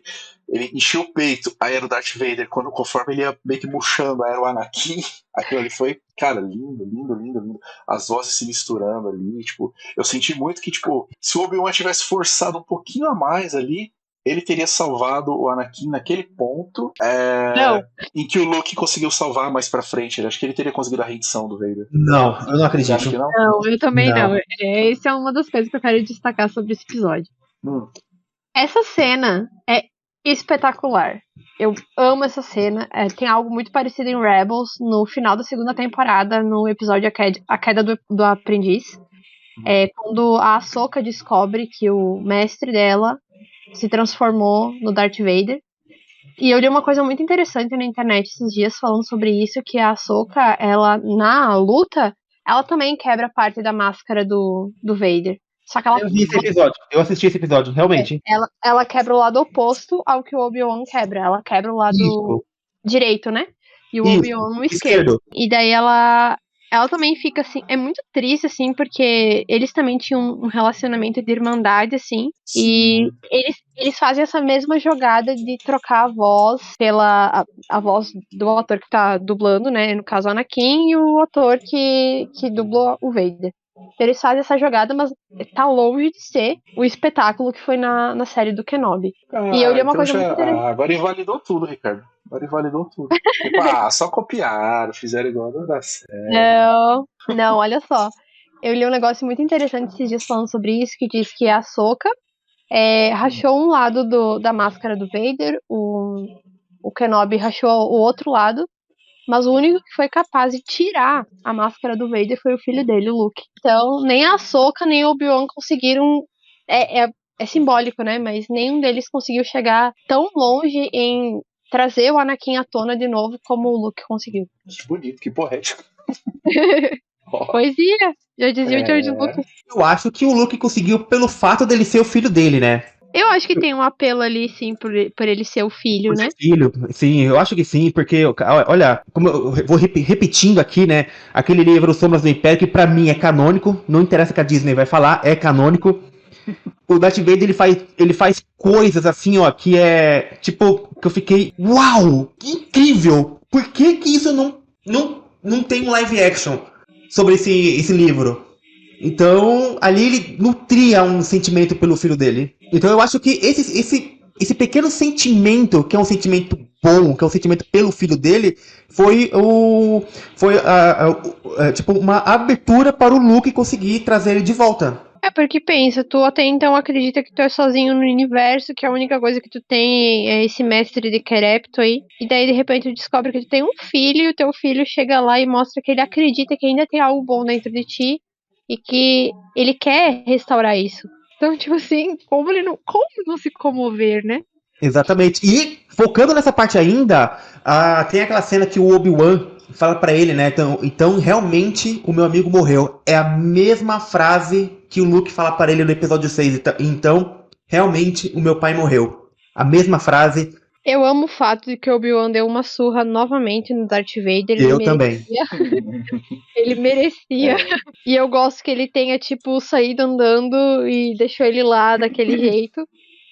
ele encheu o peito, aí era o Darth Vader, conforme ele ia meio que murchando, aí era o Anakin, aquilo ali foi, cara, lindo. As vozes se misturando ali, tipo, eu senti muito que, tipo, se o Obi-Wan tivesse forçado um pouquinho a mais ali, ele teria salvado o Anakin naquele ponto em que o Luke conseguiu salvar mais pra frente. Acho que ele teria conseguido a rendição do Vader. Não, eu não acredito. Acho que não? Não, eu também não. Essa é uma das coisas que eu quero destacar sobre esse episódio. Essa cena é espetacular. Eu amo essa cena. Tem algo muito parecido em Rebels, no final da segunda temporada, no episódio A Queda do Aprendiz. Quando a Ahsoka descobre que o mestre dela se transformou no Darth Vader. E eu li uma coisa muito interessante na internet esses dias falando sobre isso, que a Ahsoka, ela, na luta, ela também quebra parte da máscara do Vader. Só que ela... Eu vi esse episódio, eu assisti esse episódio, realmente. Ela quebra o lado oposto ao que o Obi-Wan quebra. Ela quebra o lado direito, né? E o Obi-Wan o esquerdo. E daí ela também fica assim, é muito triste, assim, porque eles também tinham um relacionamento de irmandade, assim, e eles fazem essa mesma jogada de trocar a voz pela a voz do ator que tá dublando, né, no caso o Anakin, e o ator que dublou o Vader. Eles fazem essa jogada, mas tá longe de ser o espetáculo que foi na série do Kenobi. E eu li uma coisa muito interessante. Agora invalidou tudo, Ricardo. Agora invalidou tudo. Tipo, só copiaram, fizeram igual, não dá certo. Não, olha só. Eu li um negócio muito interessante esses dias falando sobre isso, que diz que a Ahsoka rachou um lado da máscara do Vader, o Kenobi rachou o outro lado, mas o único que foi capaz de tirar a máscara do Vader foi o filho dele, o Luke. Então, nem a Ahsoka, nem o Obi-Wan conseguiram... É simbólico, né? Mas nenhum deles conseguiu chegar tão longe em trazer o Anakin à tona de novo como o Luke conseguiu. Que bonito, que poético. Poesia! Já dizia o George Lucas. Eu acho que o Luke conseguiu pelo fato dele ser o filho dele, né? Eu acho que tem um apelo ali, sim, por ele ser o filho, né? Filho, sim, eu acho que sim, porque, olha, como eu vou repetindo aqui, né, aquele livro Sombras do Império, que pra mim é canônico, não interessa que a Disney vai falar, é canônico. O Darth Vader, ele faz coisas assim, ó, que é, tipo, que eu fiquei, uau, que incrível! Por que isso não tem um live action sobre esse livro? Então, ali ele nutria um sentimento pelo filho dele. Então eu acho que esse pequeno sentimento, que é um sentimento bom, que é um sentimento pelo filho dele, foi tipo uma abertura para o Luke conseguir trazer ele de volta. É porque pensa, tu até então acredita que tu é sozinho no universo, que a única coisa que tu tem é esse mestre de Querepto aí, e daí de repente tu descobre que tu tem um filho, e o teu filho chega lá e mostra que ele acredita que ainda tem algo bom dentro de ti, e que ele quer restaurar isso. Então, tipo assim, como não se comover, né? Exatamente. E, focando nessa parte ainda, tem aquela cena que o Obi-Wan fala pra ele, né? Então, realmente, o meu amigo morreu. É a mesma frase que o Luke fala pra ele no episódio 6. Então, realmente, o meu pai morreu. A mesma frase. Eu amo o fato de que o Obi-Wan deu uma surra novamente no Darth Vader. Eu também. Ele merecia. E eu gosto que ele tenha, tipo, saído andando e deixou ele lá daquele jeito.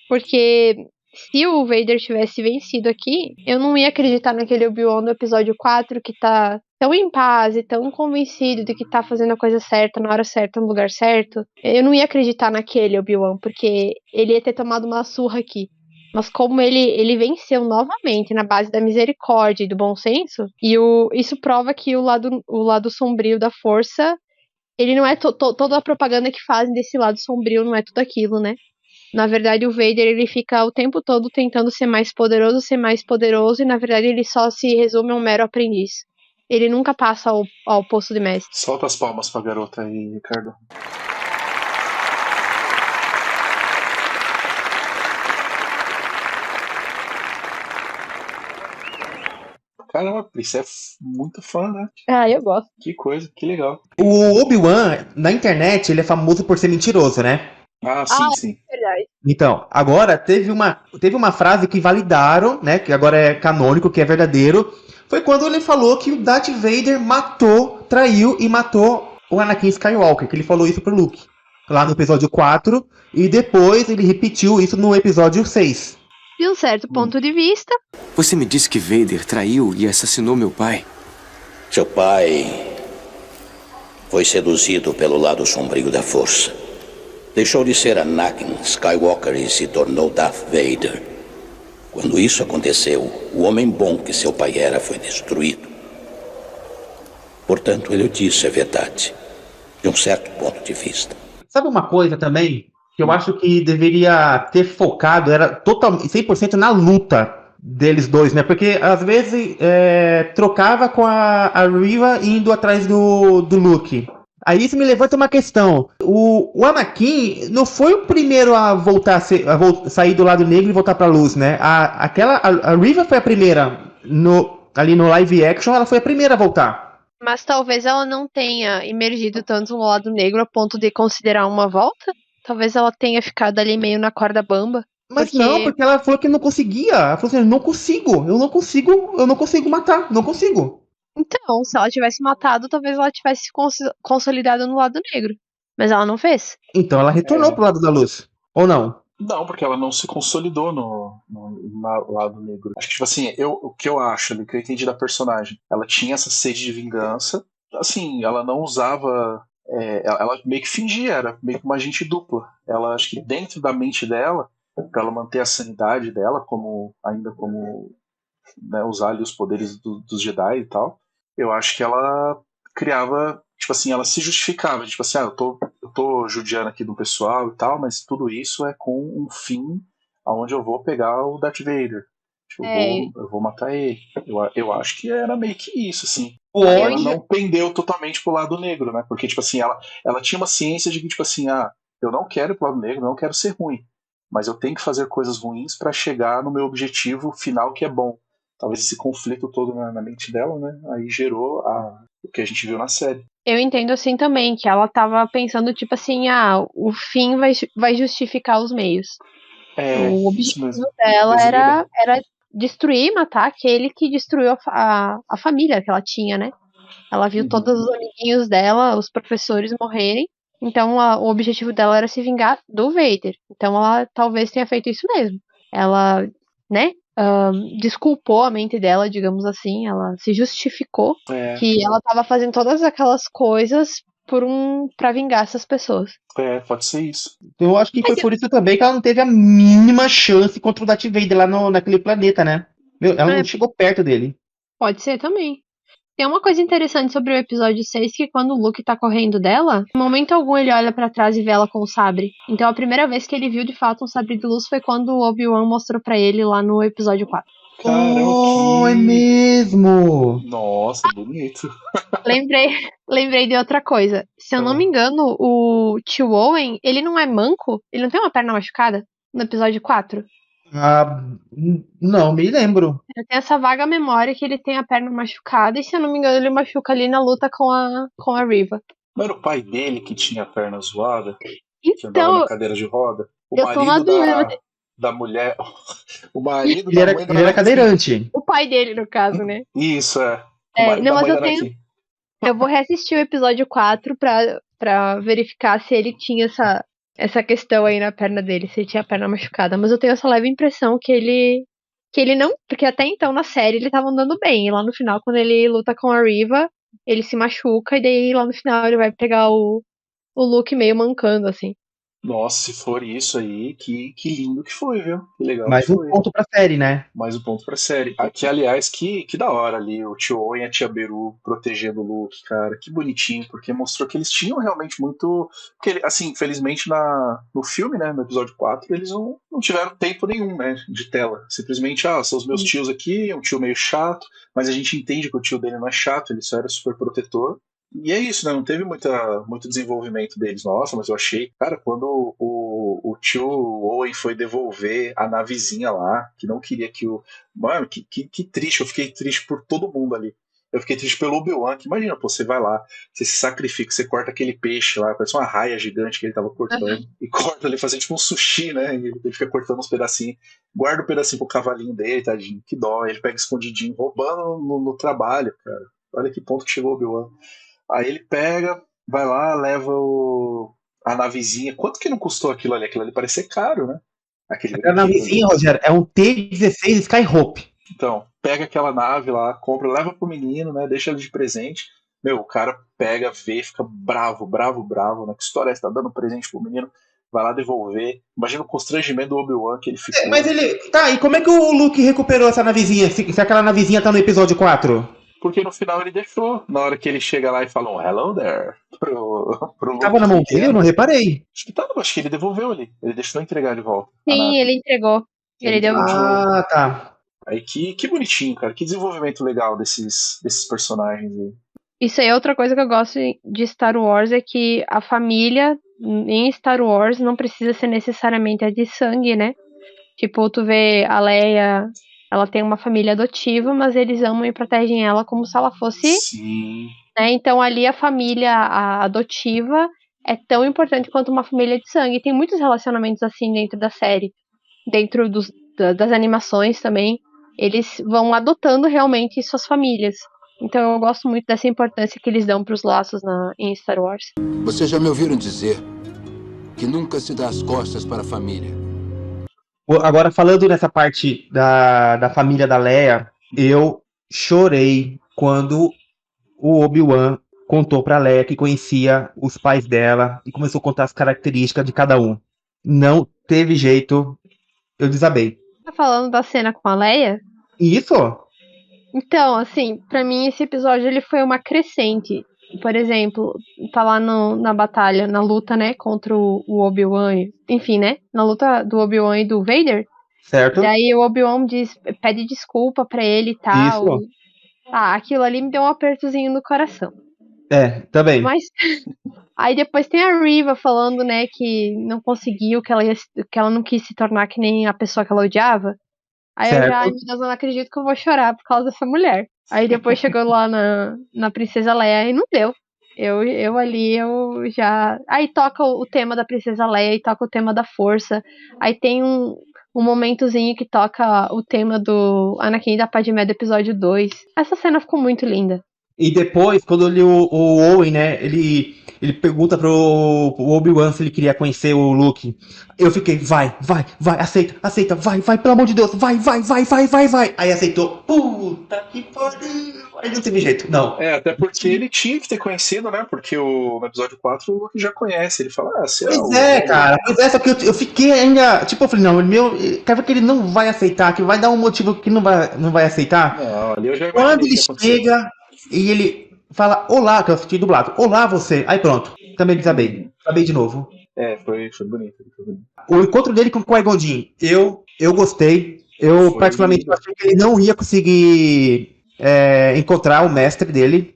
Porque se o Vader tivesse vencido aqui, eu não ia acreditar naquele Obi-Wan do episódio 4 que tá tão em paz e tão convencido de que tá fazendo a coisa certa, na hora certa, no lugar certo. Eu não ia acreditar naquele Obi-Wan, porque ele ia ter tomado uma surra aqui. Mas como ele venceu novamente na base da misericórdia e do bom senso, e isso prova que o lado sombrio da força, ele não é toda a propaganda que fazem desse lado sombrio, não é tudo aquilo, né? Na verdade, o Vader, ele fica o tempo todo tentando ser mais poderoso, e na verdade ele só se resume a um mero aprendiz. Ele nunca passa ao posto de mestre. Solta as palmas pra garota aí, Ricardo. Caramba, isso é muito fã, né? Ah, eu gosto. Que coisa, que legal. O Obi-Wan, na internet, ele é famoso por ser mentiroso, né? Ah, sim. É verdade. Então, agora teve uma frase que validaram, né? Que agora é canônico, que é verdadeiro. Foi quando ele falou que o Darth Vader traiu e matou o Anakin Skywalker. Que ele falou isso pro Luke. Lá no episódio 4. E depois ele repetiu isso no episódio 6. De um certo ponto de vista. Você me disse que Vader traiu e assassinou meu pai. Seu pai foi seduzido pelo lado sombrio da força. Deixou de ser Anakin Skywalker e se tornou Darth Vader. Quando isso aconteceu, o homem bom que seu pai era foi destruído. Portanto, ele disse a verdade, de um certo ponto de vista. Sabe uma coisa também que eu acho que deveria ter focado, era totalmente 100% na luta deles dois, né? Porque às vezes trocava com a Reva indo atrás do Luke. Aí isso me levanta uma questão. O Anakin não foi o primeiro a voltar sair do lado negro e voltar pra luz, né? A Reva foi a primeira. Ali no live action, ela foi a primeira a voltar. Mas talvez ela não tenha emergido tanto no lado negro a ponto de considerar uma volta. Talvez ela tenha ficado ali meio na corda bamba. Mas porque ela falou que não conseguia. Ela falou assim, eu não consigo matar, não consigo. Então, se ela tivesse matado, talvez ela tivesse consolidado no lado negro. Mas ela não fez. Então ela retornou pro lado da luz. Ou não? Não, porque ela não se consolidou no lado negro. Acho que, tipo assim, o que eu acho, o que eu entendi da personagem, ela tinha essa sede de vingança. Assim, ela não usava... ela meio que fingia, era meio que uma agente dupla. Ela, acho que dentro da mente dela, pra ela manter a sanidade dela, ainda como né, usar ali os poderes dos Jedi e tal, eu acho que ela criava, tipo assim, ela se justificava, tipo assim, eu tô judiando aqui do pessoal e tal, mas tudo isso é com um fim aonde eu vou pegar o Darth Vader. Tipo, eu vou matar ele. Eu acho que era meio que isso, assim. Ela não pendeu totalmente pro lado negro, né? Porque, tipo assim, ela tinha uma ciência de que, tipo assim, eu não quero ir pro lado negro, não quero ser ruim, mas eu tenho que fazer coisas ruins pra chegar no meu objetivo final, que é bom. Talvez esse conflito todo na mente dela, né? Aí gerou o que a gente viu na série. Eu entendo assim também, que ela tava pensando, tipo assim, o fim vai justificar os meios. O objetivo dela era destruir, matar aquele que destruiu a família que ela tinha, né? Ela viu todos os amiguinhos dela, os professores morrerem. Então o objetivo dela era se vingar do Vader. Então ela talvez tenha feito isso mesmo. Ela, né? Desculpou a mente dela, digamos assim. Ela se justificou que ela tava fazendo todas aquelas coisas pra vingar essas pessoas. Pode ser isso. Eu acho que foi por isso também que ela não teve a mínima chance contra o Darth Vader lá naquele planeta, né? Ela não chegou perto dele. Pode ser também. Tem uma coisa interessante sobre o episódio 6, que quando o Luke tá correndo dela, em momento algum ele olha pra trás e vê ela com o sabre. Então a primeira vez que ele viu de fato um sabre de luz foi quando o Obi-Wan mostrou pra ele lá no episódio 4. Oh, é mesmo! Nossa, bonito. Lembrei de outra coisa. Se eu não me engano, o tio Owen, ele não é manco? Ele não tem uma perna machucada? No episódio 4? Não, me lembro. Eu tenho essa vaga memória que ele tem a perna machucada, e se eu não me engano, ele machuca ali na luta com a Riva. Não era o pai dele que tinha a perna zoada? Que andava Então, na cadeira de roda? O eu tô na marido dúvida. da mulher. O marido Ele da mãe da era cadeirante. O pai dele, no caso, né? Isso, é. Não, mas eu vou reassistir o episódio 4 pra verificar se ele tinha essa questão aí na perna dele, se ele tinha a perna machucada. Mas eu tenho essa leve impressão que ele não... Porque até então, na série, ele tava andando bem. E lá no final, quando ele luta com a Riva, ele se machuca. E daí, lá no final, ele vai pegar o Luke meio mancando, assim. Nossa, se for isso aí, que lindo que foi, viu? Que legal. Mais um ponto pra série, né? Mais um ponto pra série. Aqui, aliás, que da hora ali, o tio Owen e a tia Beru protegendo o Luke, cara. Que bonitinho, porque mostrou que eles tinham realmente muito... Porque, assim, infelizmente, no filme, né, no episódio 4, eles não tiveram tempo nenhum, né, de tela. Simplesmente, são os meus tios aqui, um tio meio chato, mas a gente entende que o tio dele não é chato, ele só era super protetor. E é isso, né? Não teve muito desenvolvimento deles. Nossa, mas eu achei... Cara, quando o tio Owen foi devolver a navezinha lá, que não queria que o... Mano, que triste. Eu fiquei triste por todo mundo ali. Eu fiquei triste pelo Obi-Wan, que imagina, pô, você vai lá, você se sacrifica, você corta aquele peixe lá, parece uma raia gigante que ele tava cortando, e corta ali, fazendo tipo um sushi, né? E ele fica cortando uns pedacinhos, guarda um pedacinho pro cavalinho dele, tadinho, que dó. Ele pega escondidinho, roubando no trabalho, cara. Olha que ponto que chegou o Obi-Wan. Aí ele pega, vai lá, leva a navezinha. Quanto que não custou aquilo ali? Aquilo ali parece ser caro, né? A navezinha, Rogério, é um T-16 Skyhope. Então, pega aquela nave lá, compra, leva pro menino, né? Deixa ele de presente. Meu, o cara pega, vê, fica bravo, né? Que história é essa? Tá dando presente pro menino? Vai lá devolver. Imagina o constrangimento do Obi-Wan que ele ficou. Mas ele... Tá, e como é que o Luke recuperou essa navezinha? Se aquela navezinha tá no episódio 4? Porque no final ele deixou. Na hora que ele chega lá e fala um hello there pro tava na mão dele? Eu não reparei. Acho que ele devolveu ali. Ele deixou entregar de volta. Sim, ele entregou. Ele deu. Ah, tá. Aí que bonitinho, cara. Que desenvolvimento legal desses personagens aí. Isso aí é outra coisa que eu gosto de Star Wars, é que a família em Star Wars não precisa ser necessariamente a de sangue, né? Tipo, tu vê a Leia... Ela tem uma família adotiva, mas eles amam e protegem ela como se ela fosse... Sim. Né? Então ali a família adotiva é tão importante quanto uma família de sangue. Tem muitos relacionamentos assim dentro da série. Dentro das animações também. Eles vão adotando realmente suas famílias. Então eu gosto muito dessa importância que eles dão para os laços em Star Wars. Vocês já me ouviram dizer que nunca se dá as costas para a família. Agora, falando nessa parte da família da Leia, eu chorei quando o Obi-Wan contou pra Leia que conhecia os pais dela e começou a contar as características de cada um. Não teve jeito, eu desabei. Tá falando da cena com a Leia? Isso? Então, assim, pra mim esse episódio ele foi uma crescente. Por exemplo, tá lá na batalha, na luta, né, contra o Obi-Wan, enfim, né, na luta do Obi-Wan e do Vader. Certo. Daí o Obi-Wan pede desculpa pra ele e tal. Isso. Aquilo ali me deu um apertozinho no coração. Também. Mas aí depois tem a Riva falando, né, que não conseguiu, que ela não quis se tornar que nem a pessoa que ela odiava. Aí certo. Eu já, ai meu Deus, eu não acredito que eu vou chorar por causa dessa mulher. Aí depois chegou lá na Princesa Leia e não deu. Eu ali, eu já... Aí toca o tema da Princesa Leia e toca o tema da Força. Aí tem um momentozinho que toca o tema do Anakin e da Padmé do episódio 2. Essa cena ficou muito linda. E depois, quando o Owen, né, ele pergunta pro Obi-Wan se ele queria conhecer o Luke. Eu fiquei, vai, aceita, vai, pelo amor de Deus, vai. Aí aceitou, puta que pariu. Aí não teve jeito, não. Até porque ele tinha que ter conhecido, né, porque no episódio 4 o Luke já conhece, ele fala, cara, só que eu fiquei ainda, tipo, eu falei, não, quer ver que ele não vai aceitar, que vai dar um motivo que não vai aceitar? Não, ali eu já Quando ele chega... e ele fala, olá, que eu assisti dublado, olá você, aí pronto, também desabei de novo. Foi bonito, foi bonito. O encontro dele com o Qui-Gon Jinn, eu gostei, eu particularmente achei que ele não ia conseguir encontrar o mestre dele.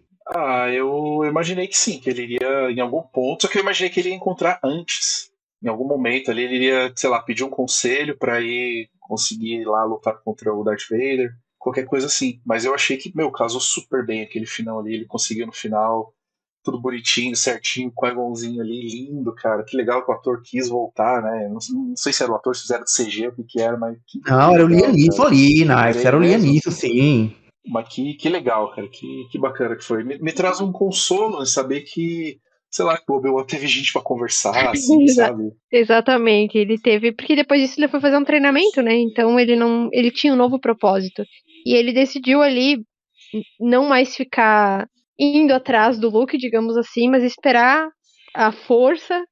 Eu imaginei que sim, que ele iria em algum ponto, só que eu imaginei que ele ia encontrar antes. Em algum momento ali, ele iria, sei lá, pedir um conselho pra ir conseguir ir lá lutar contra o Darth Vader, qualquer coisa assim. Mas eu achei que, casou super bem aquele final ali, ele conseguiu no final, tudo bonitinho, certinho, com o Qui-Gonzinho ali, lindo, cara. Que legal que o ator quis voltar, né? Não sei se era o ator, se fizeram de CG, o que era, mas... Não, era o Liam Neeson ali, nice, era o Liam Neeson, sim. Mas que legal, cara, que bacana que foi. Me traz um consolo em saber que, sei lá, que o Obi-Wan teve gente pra conversar, assim, sabe? Exatamente, ele teve, porque depois disso ele foi fazer um treinamento, né? Então ele tinha um novo propósito. E ele decidiu ali não mais ficar indo atrás do Luke, digamos assim, mas esperar a força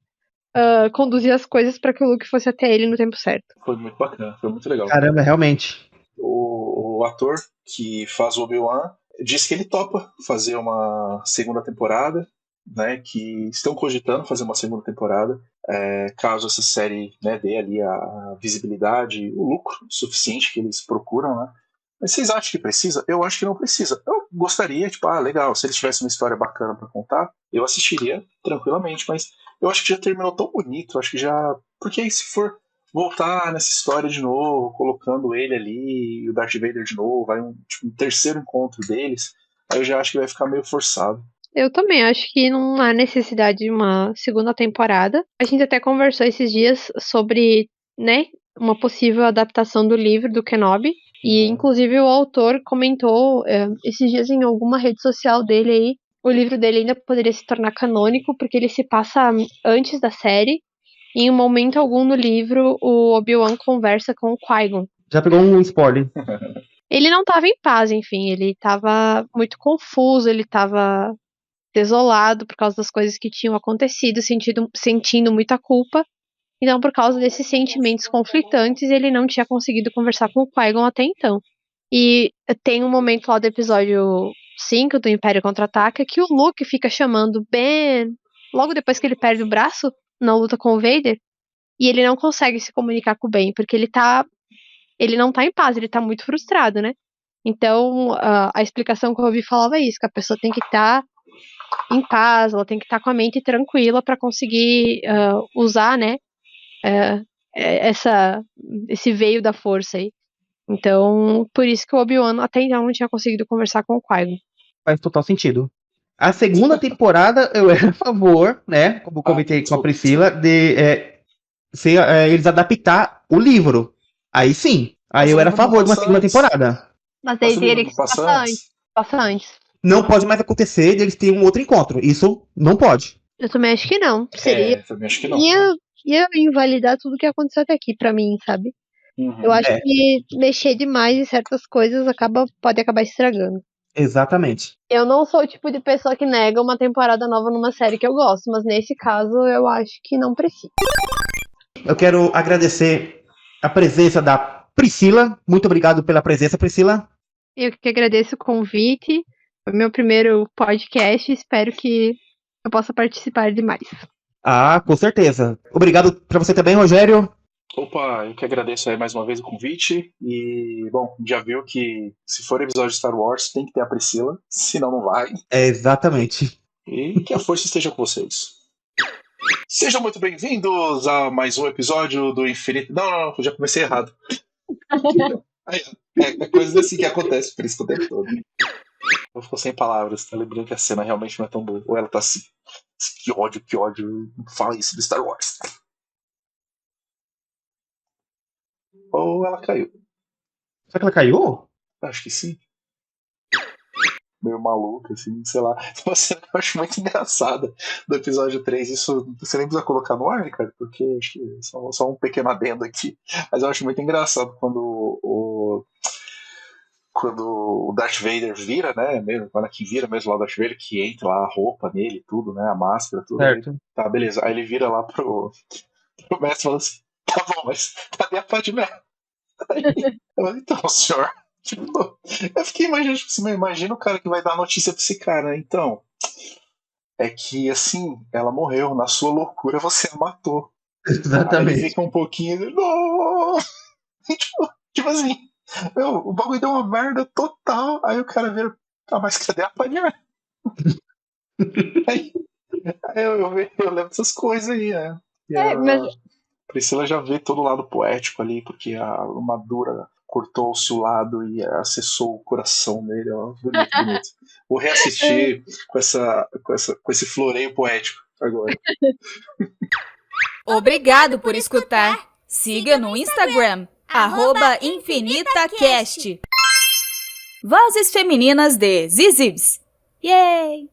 conduzir as coisas para que o Luke fosse até ele no tempo certo. Foi muito bacana, foi muito legal. Caramba, realmente. O ator que faz o Obi-Wan diz que ele topa fazer uma segunda temporada, né? Que estão cogitando fazer uma segunda temporada, caso essa série, né, dê ali a visibilidade, o lucro suficiente que eles procuram, né? Mas vocês acham que precisa? Eu acho que não precisa. Eu gostaria, legal, se eles tivessem uma história bacana pra contar, eu assistiria tranquilamente, mas eu acho que já terminou tão bonito, acho que já... Porque aí se for voltar nessa história de novo, colocando ele ali e o Darth Vader de novo, vai um terceiro encontro deles, aí eu já acho que vai ficar meio forçado. Eu também acho que não há necessidade de uma segunda temporada. A gente até conversou esses dias sobre, né, uma possível adaptação do livro do Kenobi. E, inclusive, o autor comentou esses dias em alguma rede social dele aí, o livro dele ainda poderia se tornar canônico, porque ele se passa antes da série. E em momento algum no livro, o Obi-Wan conversa com o Qui-Gon. Já pegou um spoiler. Ele não estava em paz, enfim, ele estava muito confuso, ele estava desolado por causa das coisas que tinham acontecido, sentindo muita culpa. Então, por causa desses sentimentos conflitantes, ele não tinha conseguido conversar com o Qui-Gon até então. E tem um momento lá do episódio 5 do Império Contra-Ataca que o Luke fica chamando Ben, logo depois que ele perde o braço na luta com o Vader, e ele não consegue se comunicar com o Ben, porque ele não tá em paz, ele tá muito frustrado, né? Então, a explicação que eu ouvi falava isso, que a pessoa tem que estar em paz, ela tem que estar com a mente tranquila para conseguir usar, né, esse veio da força aí. Então, por isso que o Obi-Wan até então não tinha conseguido conversar com o Qui-Gon. Faz total sentido. A segunda temporada eu era a favor, né, como comentei com a Priscila, de eles adaptar o livro. Aí sim, aí eu era a favor de uma segunda temporada. Mas aí teria que passar antes. Não pode mais acontecer de eles terem um outro encontro. Isso não pode. Eu também acho que não. Seria. Também acho que não. Ia invalidar tudo que aconteceu até aqui pra mim, sabe? Eu acho que mexer demais em certas coisas pode acabar estragando. Exatamente. Eu não sou o tipo de pessoa que nega uma temporada nova numa série que eu gosto, mas nesse caso eu acho que não precisa. Eu quero agradecer a presença da Priscila. Muito obrigado pela presença, Priscila. Eu que agradeço o convite. Foi meu primeiro podcast. Espero que eu possa participar de mais. Ah, com certeza. Obrigado pra você também, Rogério. Opa, eu que agradeço aí mais uma vez o convite. E, bom, já viu que se for episódio de Star Wars, tem que ter a Priscila, senão não vai. Exatamente. E que a força esteja com vocês. Sejam muito bem-vindos a mais um episódio do Infinito... Não, já comecei errado. É coisa assim que acontece, por isso o tempo todo. Eu fico sem palavras, tá lembrando que a cena realmente não é tão boa. Ou ela tá assim, que ódio, não fala isso do Star Wars. Ou ela caiu. Será que ela caiu? Acho que sim. Meio maluca, assim, sei lá. Uma cena que eu acho muito engraçada do episódio 3. Isso você nem precisa colocar no ar, cara, porque acho que só um pequeno adendo aqui. Mas eu acho muito engraçado quando o Darth Vader vira, né? Mesmo, quando aqui vira mesmo lá o Darth Vader, que entra lá a roupa nele, tudo, né? A máscara, tudo. Certo. Aí, tá, beleza. Aí ele vira lá pro mestre e fala assim: tá bom, mas cadê a Padmé? Então, senhor, Tipo, eu fiquei imaginando, tipo assim, imagina o cara que vai dar notícia pra esse cara, né? Então, é que assim, ela morreu, na sua loucura você a matou. Exatamente. Aí ele fica um pouquinho. Não! Tipo assim, o bagulho deu uma merda total. Aí o cara vira, mas cadê a panela? aí eu levo essas coisas aí, né? E mas Priscila já vê todo o lado poético ali, porque a armadura cortou-se o lado e acessou o coração dele. Ó, bonito, bonito. Vou reassistir com esse floreio poético agora. Obrigado por escutar. Siga no Instagram, @InfinitaCast. Vozes femininas de Zizibs. Yay!